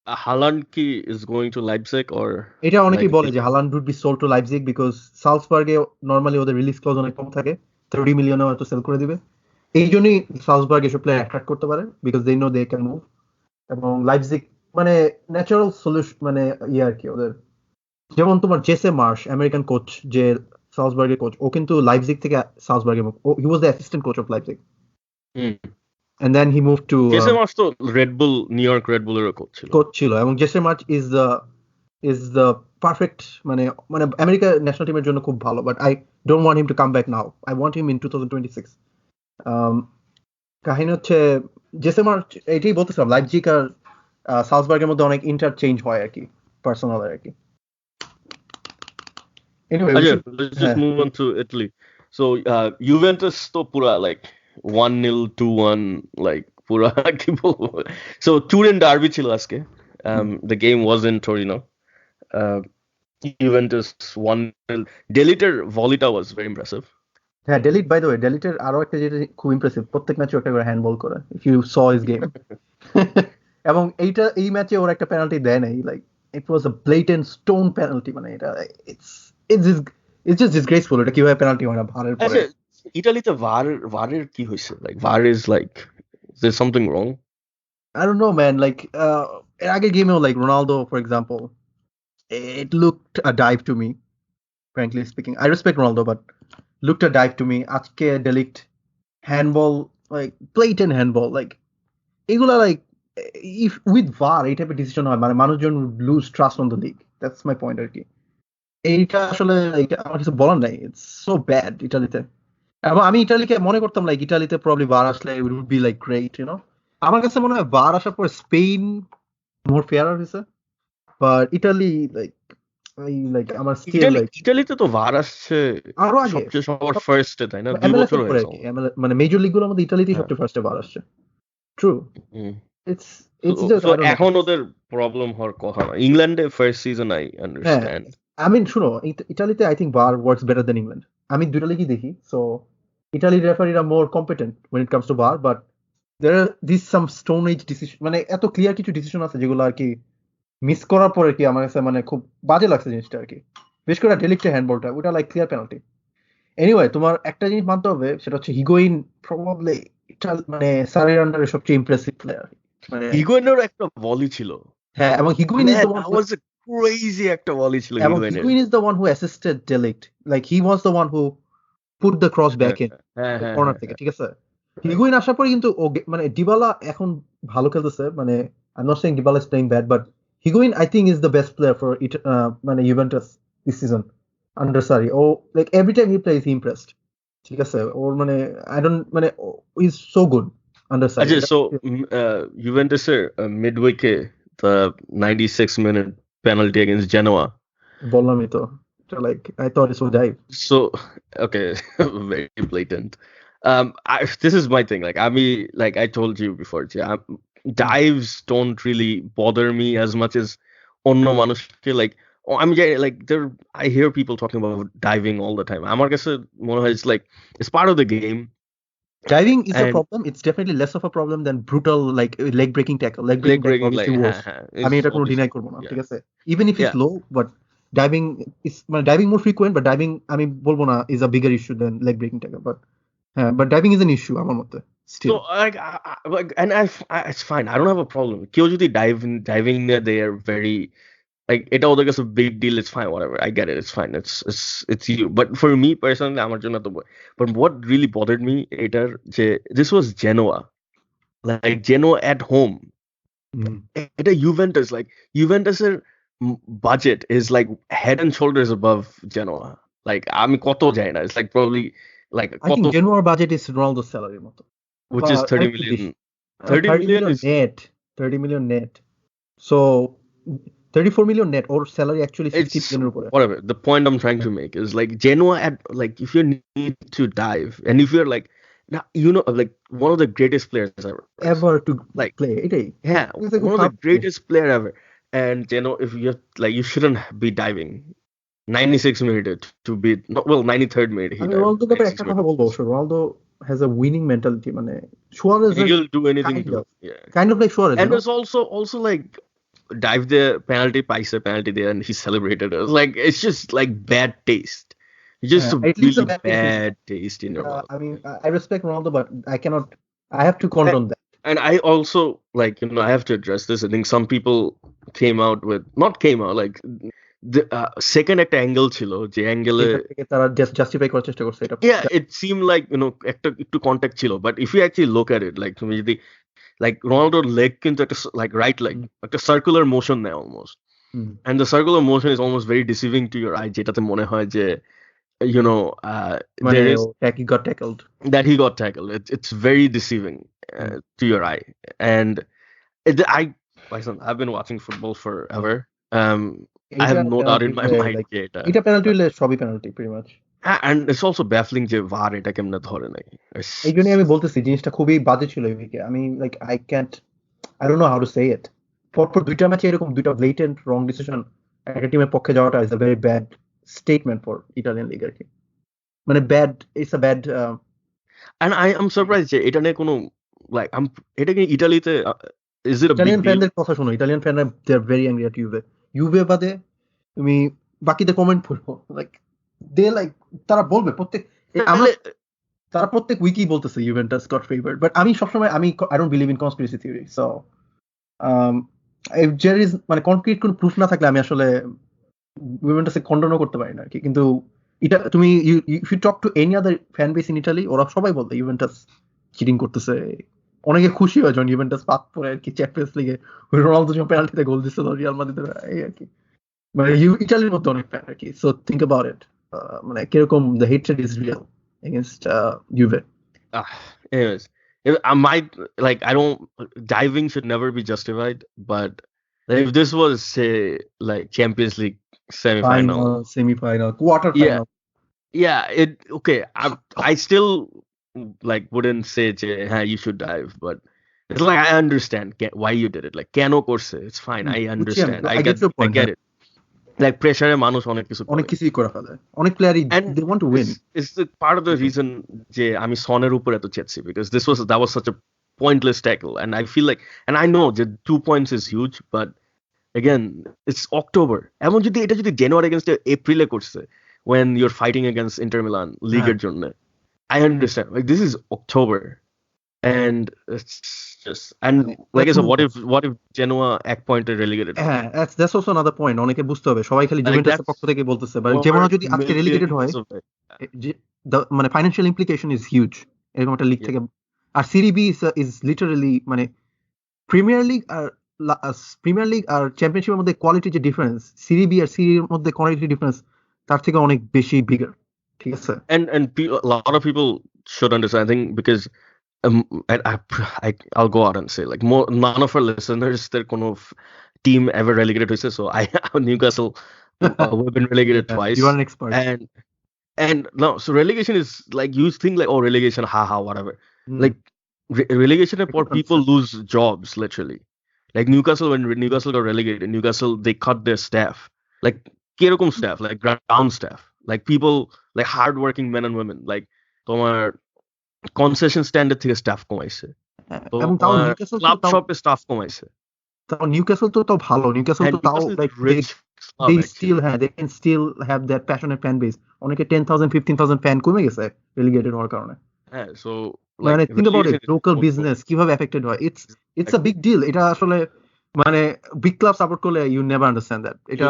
Haaland ki is going to Leipzig or এটা অনেকেই like বলে যে হালান্ড would be sold to Leipzig because সালসবার্গে নরমালি ওদের রিলিজ ক্লজ অনেক কম থাকে 30 মিলিয়নে হয়তো সেল করে দিবে এই জন্যই সালসবার্গ এসব প্লেয়ার অ্যাট্রাক্ট করতে পারে because they know they can move এবং লাইপজিগ মানে ন্যাচারাল সলিউশন মানে আর কি ওদের যেমন তোমার জেসে মার্শ আমেরিকান কোচ যে সালসবার্গের কোচ ও কিন্তু লাইপজিগ থেকে সালসবার্গে he was the assistant coach of Leipzig and then he moved to Jesse Marsh তো Red Bull New York Red Bull এর কোচ ছিল এবং Jesse Marsch is the perfect মানে America national টিমের জন্য খুব ভালো but I don't want him to come back now I want him in 2026 কাহিনী হচ্ছে জেসে মার্চ এটাই বলতেছিলাম লাইপজিগ আর সালসবার্গের মধ্যে অনেক ইন্টারচেঞ্জ হয় আর কি পার্সোনাল আর কি anyway let's just move on to Italy. So Juventus to pura like 1-0 2-1 like pura কি বলবো so Turin derby ছিল আজকে the game was in Torino Juventus 1-0 Deliter volleyটা was very impressive হ্যাঁ ডেলিট বাই দ্য ওয়ে ডেলিটের আরো একটা যেটা খুব impressive প্রত্যেক ম্যাচে একটা করে হ্যান্ডবল করে if you saw his game এবং এই ম্যাচে ওর একটা পেনাল্টি দেয় নাই like it was a blatant stone penalty মানে এটা it's just disgraceful এটা কিভাবে পেনাল্টি হয় না ভারের পরে ইতালিতে ভারের কি হইছে like VAR is like is there something wrong I don't know man like এর আগে গেমেও like Ronaldo for example it looked a dive to me frankly speaking I respect Ronaldo but looked a dive to me আজকে delict handball like blatant handball like এগুলা like if with VAR এই টাইপের decision হয় মানে মানুষজন lose trust on the league that's my point আর কি এইটা আসলে আমার কিছু বলার নাই ইটস সো ব্যাড ইটালিতে এবং আমি ইটালিকে মনে করতাম লাইক ইটালিতে প্রবলি VAR আসলে it would be like great আমার কাছে মনে হয় VAR আসার পর স্পেন মোর ফেয়ার হয়েছে বাট ইটালি লাইক আমার স্টিল লাইক ইটালিতে তো VAR আসছে আরো আগে সবচেয়ে সবার ফার্স্টে তাই না 2 বছর হয়েছে মানে মেজর লিগগুলোর মধ্যে ইটালিতেই সবচেয়ে ফার্স্টে VAR আসছে ট্রু ইটস জাস্ট এখন ওদের প্রবলেম হওয়ার কথা না ইংল্যান্ডে first season I understand I mean, শুনো ইটালিতে I think VAR works better than England. আমি দুটো লিগই দেখি, so Italy referees are more competent when it comes to VAR, but there are these some stone age decision মানে এত clear কিছু decision আছে যেগুলো আর কি মিস করার পরে কি আমার কাছে মানে খুব বাজে লাগছে জিনিসটা আর কি বিশেষ করে ডেলিক্টে হ্যান্ডবলটা ওটা লাইক ক্লিয়ার পেনাল্টি এনিওয়ে তোমার একটা জিনিস মানতে হবে সেটা হচ্ছে হিগোইন প্রবাবলি মানে সারের আন্ডারে সবচেয়ে ইমপ্রেসিভ প্লেয়ার মানে হিগোইনের একটা ভলি ছিল হ্যাঁ এবং হিগোইন ইজ দ্য ওয়ান crazy একটা volley ছিল Higuain is the one who assisted Delict like he was the one who put the cross back in corner থেকে ঠিক আছে Higuain আসার পরে কিন্তু মানে ডিবালা এখন ভালো খেলতেছে মানে I'm not saying Dybala is playing bad but Higuain I think is the best player for it মানে Juventus this season under Sarri like every time he plays he impressed ঠিক আছে ওর মানে I don't মানে he's so good under Sarri so Juventus midweek the 96 minute penalty against Genoa. বললামই তো like I thought it would dive. So okay, very blatant. This is my thing. Like I told you before, dives don't really bother me as much as onno manushke like like I hear people talking about diving all the time. Amar kache mone hoy it's part of the game. Diving is a problem. It's definitely less of a problem than brutal like leg breaking tackle. Leg breaking obviously worse. আমি এটা কোনো deny করব না ঠিক আছে even if it's low but diving is diving more frequent but diving আমি বলবো না is a bigger issue than leg breaking tackle but diving is an issue আমার মতে still so and it's fine I don't have a problem কেউ যদি diving there they are very like এটা ওদের কাছে big deal it's fine whatever I get it it's fine it's you but for me personally আমার জন্য তো but what really bothered me এটার যে this was Genoa like Genoa at home এটা Juventusের budget is like head and shoulders above Genoa like আমি কত যাই না it's like probably like I think Genoa's budget is Ronaldo's salary মতো which is 30 million 30 30 million million is net. 30 million net. So 34 million net, or salary actually 60 it's million উপরে. whatever. The point I'm trying to make is like Genoa at like if you need to dive and if you're like now you know like one of the greatest players ever. Ever to Like play এটাই. yeah, It's a good one of the club. greatest player ever. And if you have, like you shouldn't be diving 96 minutes to be not well 93rd minute he আমি dived রোনালদোর ব্যাপারে 96 একটা কথা minutes. বলবো অবশ্য, Ronaldo has a winning mentality, মানে Suarez He'll do anything kind to of yeah. like Suarez, And you know? there's also like dive the penalty, paise penalty there, and he celebrated it. Like it's just like bad taste. Just a At least a really bad taste is bad taste in your mouth. I mean, I respect Ronaldo, but I have to condone that. And I also like I have to address this. I think some people like the second একটা angle ছিল যে angle এটা থেকে তারা justify করার চেষ্টা করছে এটা. yeah it seemed like একটা একটু contact ছিল, but if you actually look at it like তুমি যদি like Ronaldo's leg কিন্তু একটা like right leg একটা circular motion নেয় almost. And the circular motion is almost very deceiving to your eye যেটাতে মনে হয় যে মানে there is he got tackled. that he got tackled. It's very deceiving to your eye. And listen, I've been watching football forever. I have no doubt in my mind এটা penalty হলে সবই penalty pretty much. And it's also baffling যে VAR এটা কেমনে ধরে নাই। এই জন্যই আমি বলতেছি জিনিসটা খুবই বাজে ছিল এই উইকে। আমি like I don't know how to say it. পরপর দুইটা ম্যাচে এরকম দুইটা blatant wrong decision একটা টিমের পক্ষে যাওয়াটা is a very bad statement for Italian league আর কি। মানে it's a bad and I am surprised যে এটা নিয়ে কোনো like এটা কি ইতালিতে is it a Italian big deal? ফ্যানদের কথা শোনো, Italian ফ্যানরা they are very angry at Juve বাদে তুমি বাকিদের কমেন্ট পড়ো like they like তারা বলবে তারা প্রত্যেক উইকই বলতেছে Juventus got favored, but আমি সবসময় I don't believe in conspiracy theory, so if there is মানে কনক্রিট কোনো প্রুফ না থাকলে আমি আসলে Juventus কন্ডোনও করতে পারি না আর কি। কিন্তু এটা তুমি if you talk to any other fan base in Italy ওরা সবাই বলবে Juventus চিটিং করতেছে। অনেকে খুশি হয় যখন Juventus পাত পড়ে আর কি চ্যাম্পিয়ন্স লিগে, ওই রোনালদো যখন পেনাল্টিতে গোল দিচ্ছে রিয়াল মাদ্রিদের এই আর কি, মানে ইটালির মধ্যে অনেক ফ্যান আর কি। সো থিংক অ্যাবাউট ইট, মানে কিরকম the hatred is real against Juve. Anyways, I might like I don't diving should never be justified, but if this was say like Champions League semi-final, quarter-final, yeah, it okay. I still like wouldn't say hey, you should dive, but it's like I understand why you did it. Like কেন করছে, it's fine. I understand. I get it. Like pressure মানুষ অনেক কিছুই করে ফেলে, অনেক প্লেয়ারই they want to win. It's the part of the reason যে আমি সনের উপর এত চেয়েছি, because that was such a pointless tackle, and I feel like, and I know that 2 points is huge, but again it's October. এমন যদি এটা যদি January against April করছে when you're fighting against Inter Milan Ligaর জন্য, I understand. Like this is October, and it's just and like I said, what if Genoa এক পয়েন্টে relegated? That's also another point. অনেকে বুঝতে হবে, সবাই খালি জুভেন্টাসের পক্ষ থেকে বলতেছে, but Genoa যদি আজকে relegated হয়, মানে financial implication is huge এরকম একটা লিগ থেকে। আর Serie B is literally মানে প্রিমিয়ার লিগ আর চ্যাম্পিয়নশিপের মধ্যে কোয়ালিটি যে ডিফারেন্স, Serie B আর Serie এর মধ্যে কোয়ালিটি ডিফারেন্স তার থেকে অনেক বেশি বিগার, ঠিক আছে? And a lot of people should understand, I think, because I'll go out and say like none of our listeners their কোনো team ever relegated হয়েছে, so Newcastle we've been relegated twice. You are an expert. And no, so relegation is like you think like relegation haha whatever. Like relegation for people lose jobs literally. Like Newcastle, when Newcastle got relegated, Newcastle they cut their staff, like কিরকম staff, like ground staff, like people like hardworking men and women, like তোমার concession standard থেকে staff কমাইছে, এবং তাও Newcastle club শপে staff কমাইছে। তাও Newcastle তো ভালো, Newcastle তো তাও like they can still have that passionate fan base. অনেকে 10,000 15,000 fan কমে গেছে relegated হওয়ার কারণে। হ্যাঁ, so মানে think about it, local business কিভাবে affected হয়, it's a big deal. এটা আসলে মানে big club support করলে you never understand that. এটা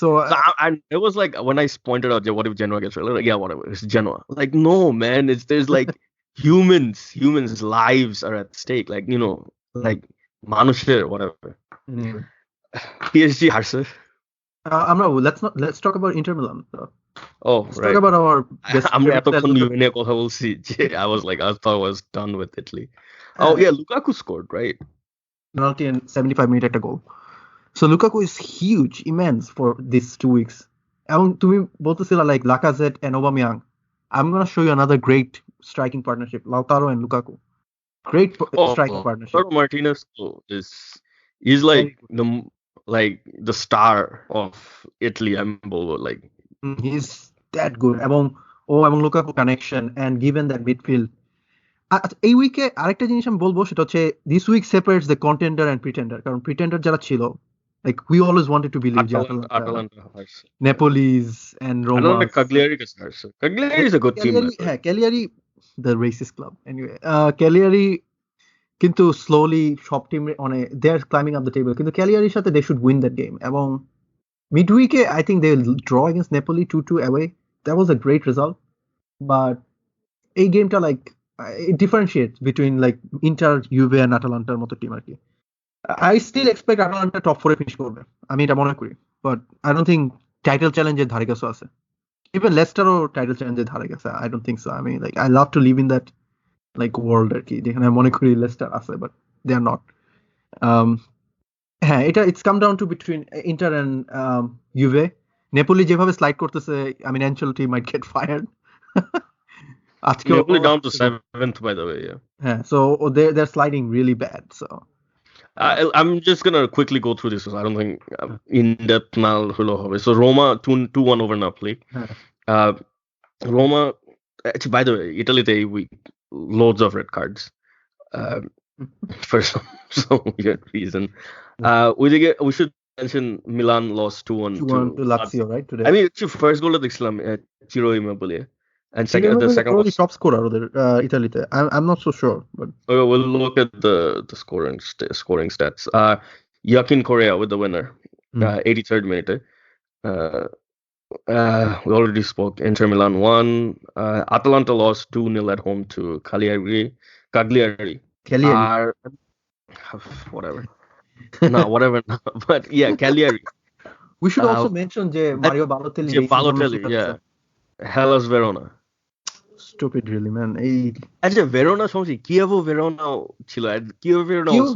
so and it was like when I pointed out what if Genoa gets relegated, like, yeah, whatever, it's Genoa. Like no man, there's like humans lives are at stake, like like মানুষের whatever. PSG হারছে। let's talk about Inter Milan. So Oh, Let's right. talk about our best আমরা favorite এতক্ষণ player, ইউভেন নিয়ে কথা বলছি যে I thought I was done with Italy. Oh Lukaku. yeah, Lukaku scored, right? Penalty and 75-minute একটা goal. So Lukaku is huge, immense for these 2 weeks. এবং তুমি বলতেছিলা like Lacazette and Aubameyang. I'm gonna show you another great striking partnership, Lautaro and Lukaku. Great striking partnership. Lautaro Martinez is like the star of Italy. I'm like He's that good. এবং Lukaku connection and given that midfield. এই উইকে আরেকটা জিনিস আমি বলবো সেটা হচ্ছে this week separates the contender and pretender. কারণ pretender যারা ছিল, like we always wanted to believe Atalanta, Napoli's and Roma. Cagliari is a good team. Cagliari, the racist club. Anyway, Cagliari কিন্তু slowly সব team they're climbing up the table. কিন্তু Cagliari's সাথে they should win that game. এবং midweek I think they will draw against Napoli 2-2 away. That was a great result. But এই গেমটা like it differentiates between like Inter, Juve and Atalantaর মতো team আর কি। I still expect Atalanta top 4 finish করবে, আমি এটা মনে করি, but I don't think title চ্যালেঞ্জের ধারে কাছে আছে। Even Leicester ও টাইটেল চ্যালেঞ্জের ধারে কাছে, I don't think so. I mean like I love to live in that like world আর কি যেখানে মনে করি লেস্টার আছে, but they are not. হ্যাঁ, it's come down to between Inter and Juve. Napoli যেভাবে স্লাইড করতেছে, I mean Ancelotti might get fired. Napoli down to 7th, by the way. Yeah. So they're sliding really bad. So I'm just gonna quickly go through this because I don't think in depth now. So Roma 2-1 over Napoli. Roma. Actually, by the way, Italy we loads of red cards for some weird reason. We should mention Milan lost 2-1 to Lazio, right, today. I mean, it's your first goal of the Islam, Ciro Immobile. And the second was top scorer of Italy. I'm not so sure, but we'll look at the scoring stats. Joaquin Correa with the winner, 83rd minute. We already spoke. Inter Milan won. Atalanta lost 2-0 at home to Cagliari. Whatever. No, whatever. But yeah, Cagliari. We should also mention Mario Balotelli. Yeah. Hellas Verona. Stupid, really, man. Verona something. Kiev Verona chilo. Kiev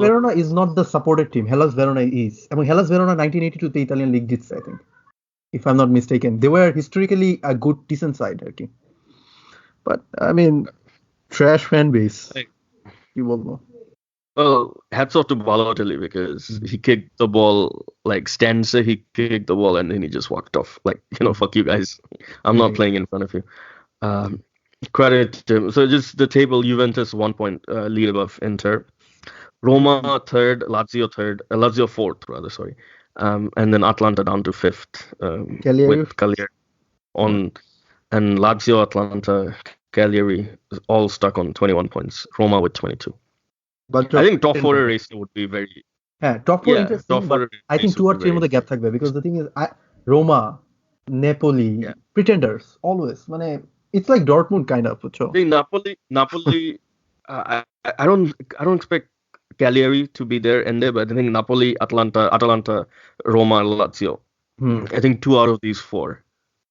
Verona is not the supported team. Hellas Verona is. I mean, Hellas Verona 1982 the Italian league did, I think, if I'm not mistaken. They were historically a good, decent side, okay. But I mean, trash fan base. You won't know. Well, hats off to Balotelli because he kicked the ball like Stanza. He kicked the ball and then he just walked off. Like, fuck you guys. I'm not playing in front of you. Credit to him. So just the table: Juventus 1 point lead above Inter, Roma third, Lazio fourth rather. Sorry, and then Atalanta down to fifth with Cagliari on, and Lazio, Atalanta, Cagliari all stuck on 21 points. Roma with 22. But I think top 4 race would be very. Yeah, top 4 interesting. Top 4 I think 2 or 3 মধ্যে gap থাকবে because the thing is, Roma, Napoli, pretenders always. মানে it's like Dortmund kind of. I think Napoli. I don't expect Cagliari to be there and there, but I think Napoli, Atalanta, Roma, Lazio. I think 2 out of these 4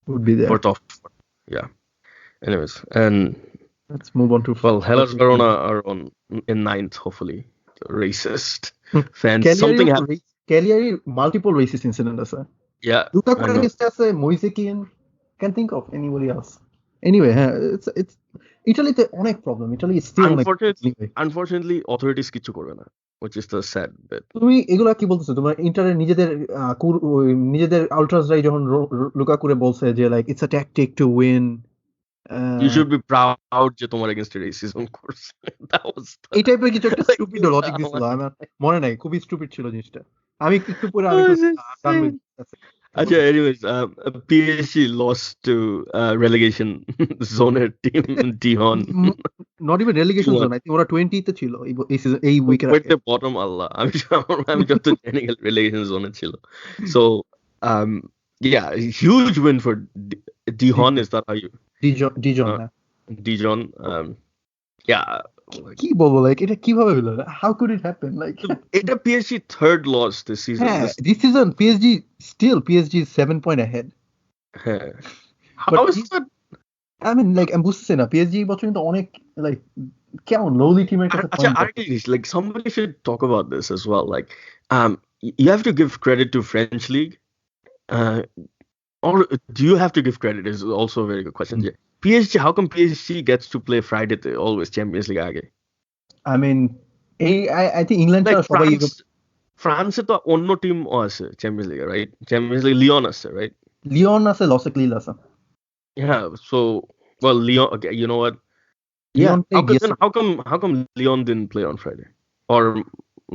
would be there for top 4. Yeah. Anyways, and let's move on to Hellas Verona are in 9th, hopefully. Racist fans. Something happened. Cagliari multiple racist incidents, sir. Yeah. Lukaku against us, Moisekian. Can't think of anybody else. Anyway, it's Italy the অনেক problem. Italy is still unfortunately authorities কিছু করবে না, which is the sad bit. তুমি এগুলা কি বলতেছো? তোমরা ইন্টারের নিজেদের আলট্রাসরাই যখন লুকাকুরে বলছে যে like it's a tactic to win. You should be proud যে তোমার against racism করছে. That was এই টাইপের কিছু একটা স্টুপিড লজিক দিছিল। আমার মনে নাই, খুবই স্টুপিড ছিল জিনিসটা। আমি একটু পরে anyways, PSG lost to relegation zone team Dijon. Not even relegation zone. I think ওরা 20th ছিল এই উইকের আগে। With the bottom Allah. I'm just technical relegation zone ছিল. So yeah, huge win for Dijon. Is that how you? Dijon. Yeah. কি বলবো, like এটা কিভাবে হলো? How could it happen? Like এটা PSG third loss this season. This season PSG is 7 point ahead. How is that? I mean, like, আমি বুঝতেছি না PSG বছর কিন্তু অনেক like কেমন lowly টিমের কাছে Acha, point করে। actually, like somebody should talk about this as well. Like, you have to give credit to French league, or do you have to give credit? Is also a very good question. Yeah. PSG, how come PSG gets to play Friday always Champions League আগে? I mean, I think England Like ছাড়া সবাই ফ্রান্সে তো অন্য team আছে champions লিগে, right? Champions league Leone আছে, right? Leone আছে, লসে ক্লিল আছে। Yeah, so well, Leon. Okay, you know what? Yeah, Lyon how played come, yesterday. how come Leon didn't play on Friday? Or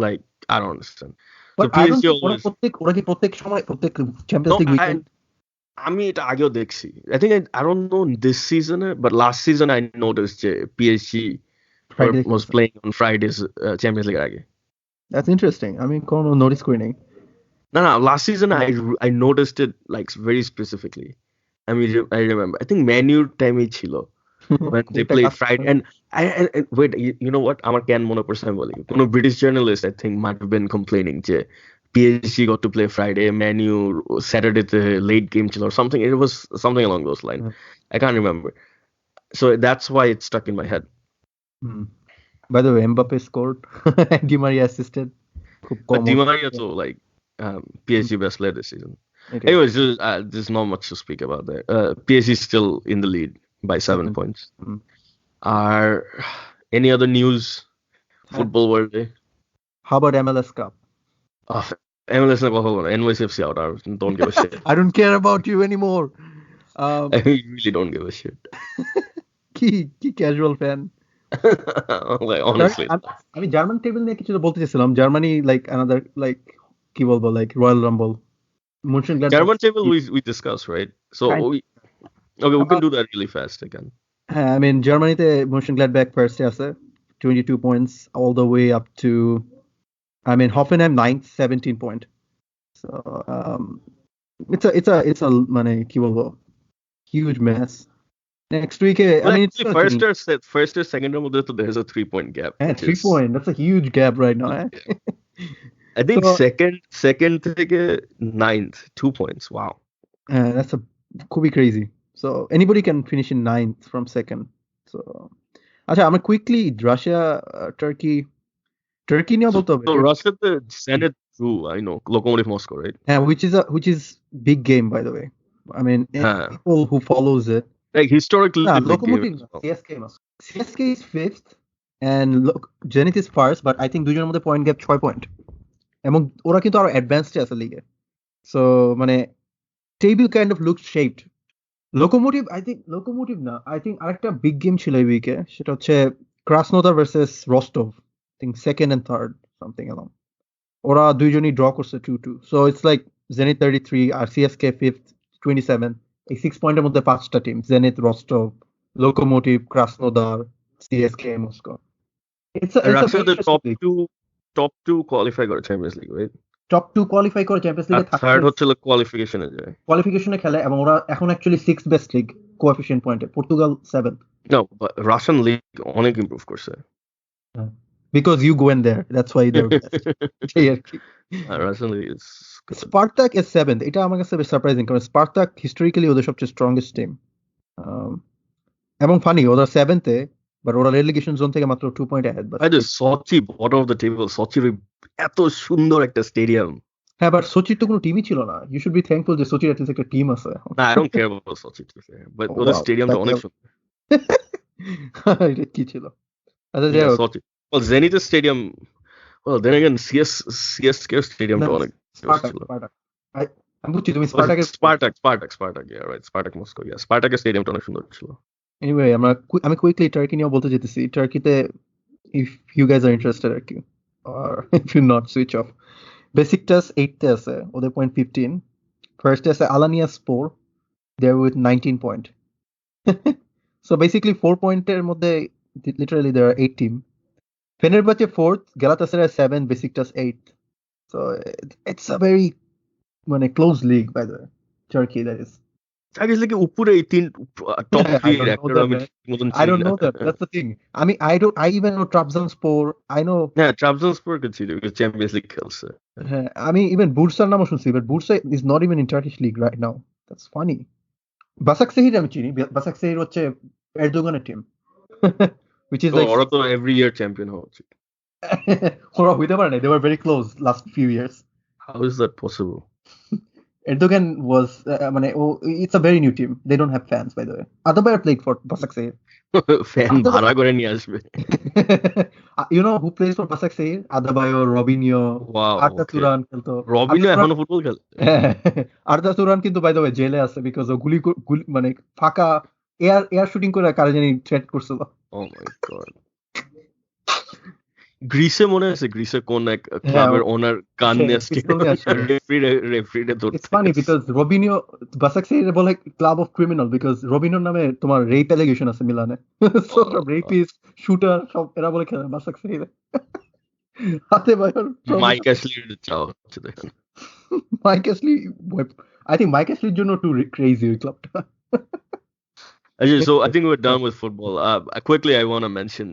like I don't understand. So But I don't PSG think always. ওরা কি প্রত্যেক সময় প্রত্যেক champions No, league weekend আমি এটা আগেও দেখছি। I think I don't know this season, but last season I noticed যে PSG Friday was playing on Fridays Champions League আগে. That's interesting. I mean, কোনো নোটিস করি নাই। No, last season I noticed it like very specifically. I mean, I remember. I think Manu time ছিল when they played Friday. And wait, you know what? আমার কেন মনে পড়ছে আমি বলি। কোনো British journalist I think might have been complaining যে PSG got to play Friday, Manu Saturday the late game ছিল or something. It was something along those lines. I can't remember. So that's why it stuck in my head. By the way, Mbappe scored. Di Maria assisted. But Di Maria too, like PSG best player this season. Okay. Anyways, there's not much to speak about there. PSG is still in the lead by 7 points. Are any other news? Football world day? How about MLS Cup? MLS NYCFC out. Don't give a shit. I don't care about you anymore. I really don't give a shit. কি casual fan. Like honestly. আমি German table নিয়ে কিছু বলতে চাইছিলাম। Germany like another like কি বলবো like Royal Rumble. German table we discussed, right? So we can do that really fast again. I mean, Germanyতে Mönchengladbach first আছে 22 points all the way up to, I mean, Hoffenheim 9th 17 point. So it's a মানে কি বলবো huge mess. Next week, I mean, it's first or second round, there's a 3-point gap. Yeah, 3 point. That's a huge gap right now. I think second থেকে 9th 2 points. Wow. That's could be crazy. So anybody can finish in 9th from second. So acha, I'm quickly Russia, Turkey niye bolte hobe. So Russia the Zenit through, I know, Lokomotiv Moscow, right? Yeah, which is big game, by the way. I mean, people who follows it. Like historically, Lokomotiv CSK is 5th and Zenit is first, but I think দুজনের মধ্যে point gap 6 point. এবং ওরা কিন্তু আরো advanced আছে লিগে। So মানে table kind of looks shaped. Lokomotiv I think আরেকটা বিগ গেম ছিল এই উইকে, সেটা হচ্ছে Krasnodar versus Rostov. I think second and third something along. ওরা দুইজনই ড্র করছে 2-2। সো ইটস লাইক জেনিত 33 আর সিএসকে 5th 27। এই 6 পয়েন্টের মধ্যে 5টা team, Zenit, Rostov, Lokomotiv, Krasnodar, CSKA, Moscow. It's a top 2 qualify করে Champions League, right? Top 2 qualify করে চ্যাম্পিয়ন্স লিগে থাকে। থার্ড হচ্ছে কোয়ালিফিকেশনে যায়। কোয়ালিফিকেশনে খেলে এবং ওরা এখন actually 6th best league coefficient পয়েন্টে। Portugal 7th। No, but Russian league অনেক ইমপ্রুভ করছে। Because you go in there, that's why they're best. Russian league is good. Spartak is 7th. এটা আমার কাছে বেশ সারপ্রাইজিং, কারণ স্পার্টাক হিস্টোরিক্যালি ওদের সবচেয়ে স্ট্রংগেস্ট টিম। এবং ফানি ওরা 7th এ, বাট ওরা রেলিগেশন জোন থেকে মাত্র 2 point ahead. I just Sochi bottom of the table. Sochi এত সুন্দর একটা স্টেডিয়াম। হ্যাঁ, বাট সোচির তো কোনো টিমই ছিল না। ইউ শুড বি থ্যাঙ্কফুল যে সোচির অ্যাটলিস্ট একটা টিম আছে। না, I don't care about Sochi to say, but ওদের স্টেডিয়ামটা অনেক সুন্দর। এটা কি ছিল? Sochi. Well, Zenit Stadium. Well, then again, CSK Stadium to অনেক ছিল। আমি বুঝছি তুমি স্পার্টাকের Spartak, yeah, right. Spartak Moscow, yeah. Spartak's স্টেডিয়ামটা অনেক সুন্দর ছিল। Anyway, আমি কুইকলি টার্কি নিয়ে বলতে যেতেছি। টার্কিতে if you guys are interested আর কি, or if you not switch off. Besiktas 8th এ আছে, ওদের point 15. First আছে Alanya Spor, they're with 19 point. So basically 4 পয়েন্টের মধ্যে literally there are 8 team. Fenerbahce 4th, Galatasaray 7th, Besiktas 8th. So it's a very মানে close league, by the way. Turkey, that is. I guess like উপরে এই তিন top 3 record আমি মতন I don't know that. That's the thing. I mean, I even know Trabzonspor. I know. Yeah, Trabzonspor could see because Champions League খেলছে। I mean, even Bursa's নামও শুনছি, but Bursa is not even in Turkish league right now. That's funny. বাসাকসেহির আমি চিনি। বাসাকসেহির হচ্ছে এরদোগানের team. which is তো like ওরা তো every year champion হওয়া উচিত। ওরা হইতে পারে না, they were very close last few years. How is that possible? Erdogan was মানে it's a very new team. They don't have fans, by the way. Adebayor played for Basaksehir. Fan ভাড়া করে নিয়ে আসবে। You know who plays for Basaksehir? Adebayor, Robinho, Wow, Arda okay. Turan খেলতো। রবিনও Arda এখনো football খেলে? Arda Turan কিন্তু by the way জেলে আছে because ও গুলি মানে ফাঁকা এয়ার শুটিং করে কারে জানি থ্রেট করছিল। Oh my god. গ্রিসে মনে আছে, গ্রিসে কোন এক ক্লাবের ওনার গান নিয়ে রেফারিরে ধরতে। It's funny because Robinho Basaksehir বলে ক্লাব অফ ক্রিমিনাল because Robinhoর নামে তোমার রেপ অ্যালিগেশন আছে মিলানে। So রেপিস্ট, শুটার সব এরা বলে খেলে Basaksehir। হাতে বায়র মাইক অ্যাশলির চাও হচ্ছে দেখেন। Mike Ashley, I think Mike Ashleyর জন্য too crazy ওই ক্লাবটা। So I think we're done with football. Quickly, I want to mention,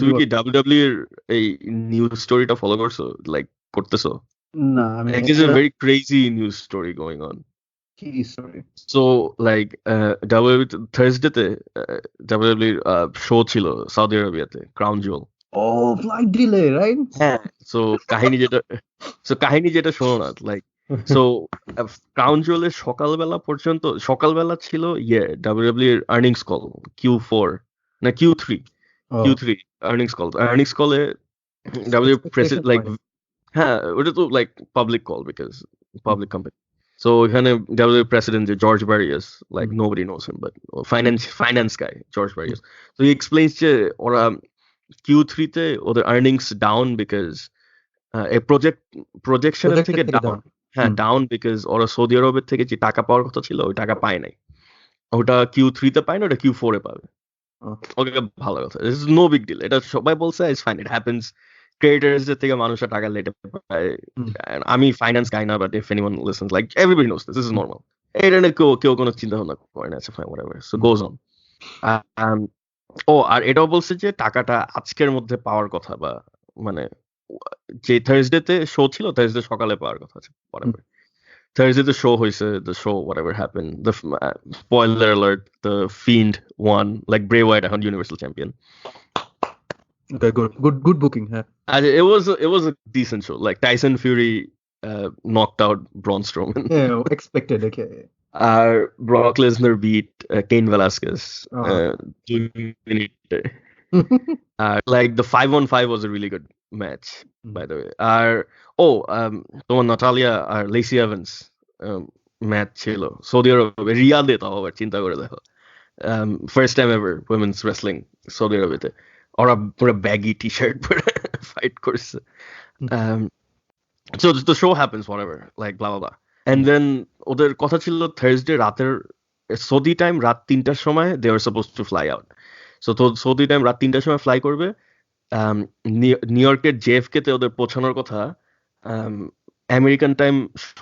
তুমি কি WWE এর এই নিউজ স্টোরিটা ফলো করছো, লাইক করতেছো? না, আমি Like, there's a very crazy news story going on. কি story? So like WWE Thursday-তে WWE শো ছিল সৌদি আরবিয়াতে, Crown Jewel. Oh, flight delay, right? হ্যাঁ, so কাহিনী যেটা শোনো না, লাইক সো ক্রাউন জুয়েলের সকালবেলা ছিল WWE এর আর্নিংস কল, Q4 না Q3 আর্নিংস কলে WWE প্রেসিডেন্ট, লাইক হ্যাঁ ওটা তো like public call because public company. So এখানে WWE প্রেসিডেন্ট যে George Barrios, like nobody knows him but finance guy George Barrios. So he explains যে ওরা Q3-তে ওদের আর্নিংস ডাউন বিকজ প্রজেকশনের থেকে ডাউন। হ্যাঁ, ডাউন বিকজ ওরা সৌদি আরবের থেকে যে টাকা পাওয়ার কথা ছিল ওই টাকা পায় নাই। ওটা Q3-তে পায় না, ওটা Q4-এ পাবে। ওকে, ভালো কথা, this is no big deal. এটা সবাই বলছে ইটস ফাইন, ইট হ্যাপেন্স। ক্রিয়েটরসদের থেকে মানুষের টাকা লেটে পায়। আমি ফাইন্যান্স গাই না, but if anyone listens, like everybody knows this is normal. এটা নিয়ে কেউ কোনো চিন্তা ভাবনা করে না, fine whatever, so goes on. আর এটাও বলছে যে টাকাটা আজকের মধ্যে পাওয়ার কথা, বা মানে যে থার্সডেতে শো ছিল, থার্সডে সকালে পাওয়ার কথা আছে। থার্সডেতে শো হয়েছে, the show whatever happened, the spoiler alert, the Fiend won, like Bray Wyatt এখন Universal Champion. Okay, good booking, huh? And it was a decent show. Like Tyson Fury knocked out Braun Strowman. Yeah, expected. Okay. Brock Lesnar beat Cain Velasquez. 2 minutes. Like the 5-on-5 was a really good match, by the way. তোমার Natalya আর Lacey Evans match ছিল Saudi আরবে, রিয়াদে। তাও আবার চিন্তা করে দেখো, first time ever women's wrestling Saudi আরবেতে। ওরা পুরো ব্যাগি টি শার্ট পরে ফাইট করছে। So the show happens, whatever, like blah blah blah. And then ওদের কথা ছিল থার্সডে রাতের সৌদি টাইম রাত 3টার সময় they were supposed to fly out. So Saudi time রাত 3টার সময় ফ্লাই করবে। নিউ ইয়র্কের জেএফকে-তে ওদের পৌঁছানোর কথা আমেরিকান টাইম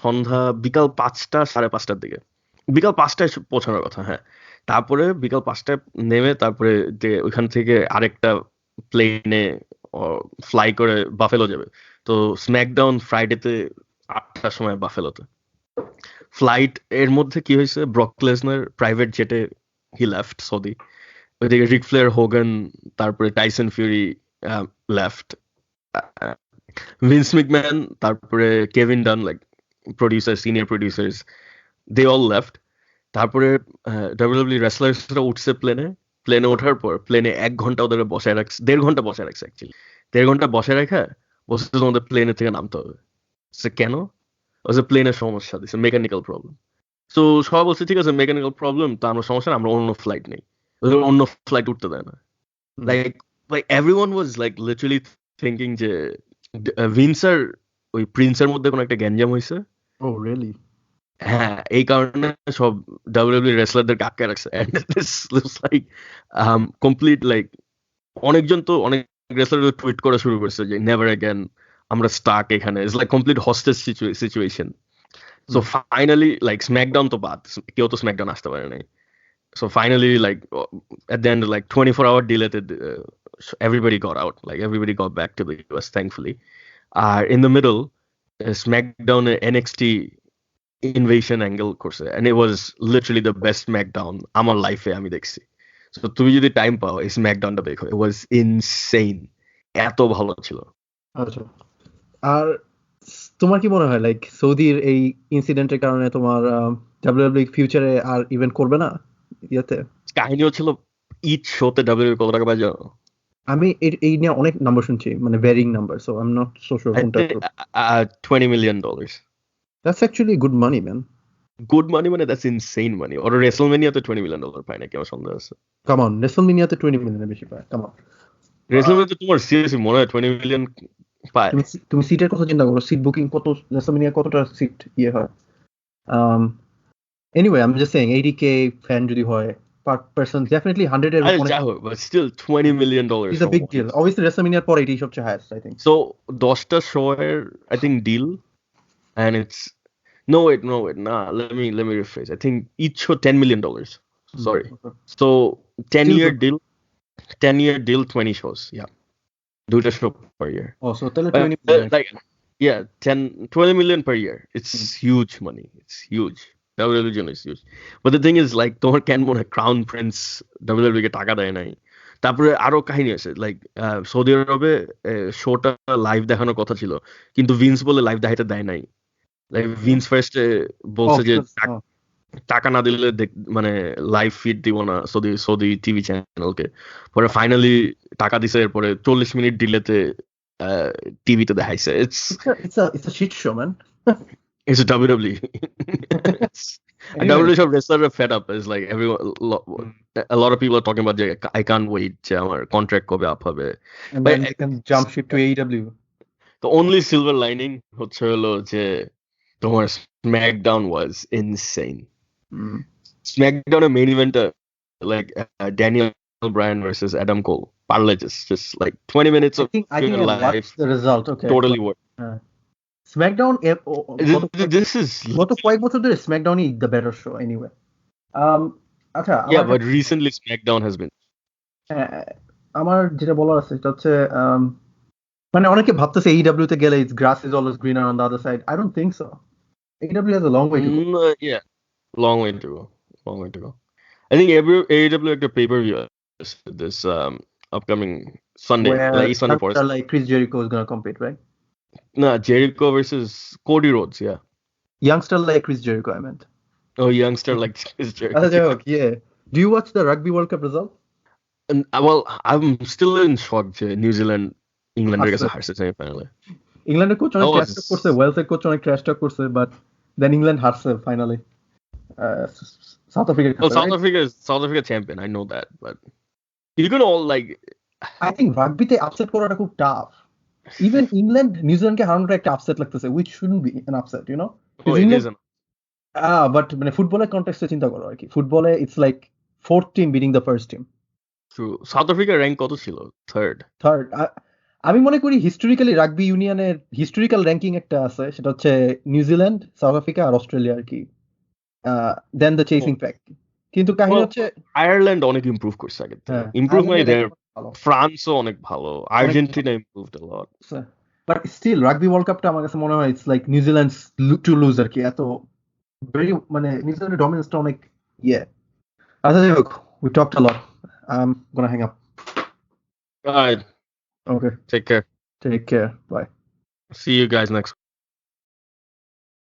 সন্ধ্যা বিকাল 5টা 5:30টার দিকে, বিকাল 5টায় পৌঁছানোর কথা। হ্যাঁ, তারপরে বিকাল 5টায় নেমে তারপরে যে ওইখান থেকে আরেকটা প্লেনে ফ্লাই করে বাফেলো যাবে। তো স্ম্যাকডাউন ফ্রাইডেতে 8টার সময় বাফেলোতে ফ্লাইট। এর মধ্যে কি হয়েছে, ব্রক লেসনার প্রাইভেট জেটে হি লেফট সৌদি। ওইদিকে রিক ফ্লেয়ার, হোগান, তারপরে Tyson Fury left, Vince McMahon, তারপরে Kevin Dunn, like producer, senior producers, they all left. তারপরে ডাব্লিউডাব্লিউ রেসলার্সরা উঠছে প্লেনে ওঠার পর প্লেনে 1 ঘন্টা ওদের বসায় রাখছে, 1.5 ঘন্টা বসায় রাখছে অ্যাকচুয়ালি। 1.5 ঘন্টা বসায় রাখা বলছে তোমাদের প্লেনে থেকে নামতে হবে। সে কেন? ওদের প্লেনের সমস্যা দিচ্ছে, মেকানিক্যাল প্রবলেম। তো সবাই বলছে ঠিক আছে, মেকানিক্যাল প্রবলেম তো আমরা সমস্যা, আমরা অন্য ফ্লাইট নেই। ওদের অন্য ফ্লাইট উঠতে দেয় না। Like everyone was like literally thinking যে ভিন্সার ওই প্রিন্সের মধ্যে কোনো একটা গ্যাঞ্জাম হয়েছে। Oh, really? হ্যাঁ, এই কারণে সব ডাব্লিউডাব্লিউ রেসলারদের আটকে রাখছে। And this looks like complete, like অনেকজন তো অনেক রেসলার টুইট করা শুরু করছে যে নেভার অ্যাগেন, আমরা স্টাক এখানে। It's like complete hostage situation. So finally like SmackDown তো বাদ, কেউ তো স্ম্যাকডাউন আসতে পারে নাই। So finally, like at the end, like 24-hour delay, everybody got out. Like everybody got back to the US, thankfully. In the middle, SmackDown NXT invasion angle করছে and it was literally the best SmackDown আমার লাইফে আমি দেখছি so তুমি যদি time পাও এই স্ম্যাকডাউনটা দেখো it was insane এত ভালো ছিল আচ্ছা আর তোমার কি মনে হয় লাইক সৌদির এই ইনসিডেন্টের কারণে তোমার ডাব্লিউডাব্লিউ ফিউচারে আর ইভেন্ট করবে না ইয়াতে কাহিনীও ছিল ইচ শোতে ডাব্লিউডাব্লিউ কত টাকা পায় জানো আমি এই নিয়ে অনেক নাম্বার শুনছি মানে varying number so I am not so sure কোনটা $20 million that's actually good money man good money মানে দ্যাটস ইনসেইন মানি ওর রেসলমেনিয়াতে $20 million পায় নাকি আমার সন্দেহ আছে কাম অন রেসলমেনিয়াতে 20 মিলিয়নের বেশি পায় কাম অন রেসলমেনিয়াতে তোমার সিরিয়াসলি মনে হয় 20 মিলিয়ন পায় তুমি সিটের কথা চিন্তা করো সিট বুকিং কত রেসলমেনিয়া কতটা সিট ইয়ে হয় anyway I am just saying 80k fan যদি হয় per person definitely 100 এর but still $20 million is a big deal obviously WrestleMania পর 80 সবচেয়ে highest I think so 10টা শোয়ের I think deal and it's no wait nah let me rephrase I think each show $10 million sorry so 10-year deal 20 shows yeah দুইটা show per year oh so তাহলে 20 million like yeah 20 million per year it's huge money it's huge WWE is huge but the thing is like তোমার কেন মনে হয় crown Prince WWE কে টাকা দেয় নাই তারপরে আরো কাহিনী আছে লাইক সৌদি আরবে শোটা লাইভ দেখানোর কথা ছিল কিন্তু ভিন্স বলে লাইভ দেখাতে দেয় নাই লাইক ভিন্স ফার্স্ট বলছে যে টাকা না দিলে মানে লাইভ ফিড দিব না সৌদি টিভি চ্যানেলকে পরে ফাইনালি টাকা দিছে এরপরে 40 মিনিট ডিলেতে টিভিতে দেখাইছে it's a shit show man It's a WWE. And WWE সব wrestler fed up. It's like a lot of people are talking about I can't wait আমার contract কবে up হবে. And then they can jump ship to AEW. The only silver lining হচ্ছে হলো যে তোমার SmackDown was insane. SmackDown a main event like Daniel Bryan versus Adam Cole. Parle just like 20 minutes of I think live. The result okay. Totally worth. SmackDown this is গত কয়েক বছর ধরে SmackDown is the better show anyway আচ্ছা yeah but recently SmackDown has been আমার যেটা বলার আছে সেটা হচ্ছে মানে অনেকে ভাবতেছে AEW তে গেলে its grass is always greener on the other side I don't think so AEW has a long way to go yeah long way to go I think AEW like the pay-per-view this upcoming Sunday like Sunday for like Chris Jericho is going to compete right Nah, Jericho versus Cody Rhodes, yeah. Youngster like Chris Jericho, I meant. Oh, youngster like Chris Jericho. Yeah. Do you watch the Rugby World Cup result? And well, I'm still in shock. New Zealand, England gets a harse semi-final. England coach on trash talk করছে, Wales coach on trash talk করছে, but then England harse finally. South Africa. Oh, South Africa champion. I know that, but you're gonna all like. I think rugby te upset করাটা খুব tough. Even England, New Zealand ke haranota ekta upset lagteche, which shouldn't be an upset, you know? Oh, it isn't. But মানে ফুটবলের কনটেক্সটে চিন্তা করো আর কি ফুটবলে it's like fourth team beating the first team. True. South Africa rank কত ছিল? Third. আমি মনে করি হিস্টোরিক্যালি রাগবি ইউনিয়নের হিস্টোরিক্যাল র্যাঙ্কিং একটা আছে সেটা হচ্ছে নিউজিল্যান্ড, সাউথ আফ্রিকা আর অস্ট্রেলিয়া আর কি দেন দ্য চেসিং প্যাক। কিন্তু কাহিনী হচ্ছে আয়ারল্যান্ড অনেক ইমপ্রুভ করছে আগে থেকে। ইমপ্রুভ মানে দেয়ার ফ্রান্সও অনেক ভালো, Argentina improved a lot. But still rugby world কাপটা আমার কাছে মনে হয় it's like New Zealand's to lose আর কি এত ভেরি মানে নিউজিল্যান্ডের ডমিনেন্সটা অনেক আচ্ছা যাই হোক we talked a lot I am gonna hang up. Alright. Okay. Take care. Take care. Bye. See you guys next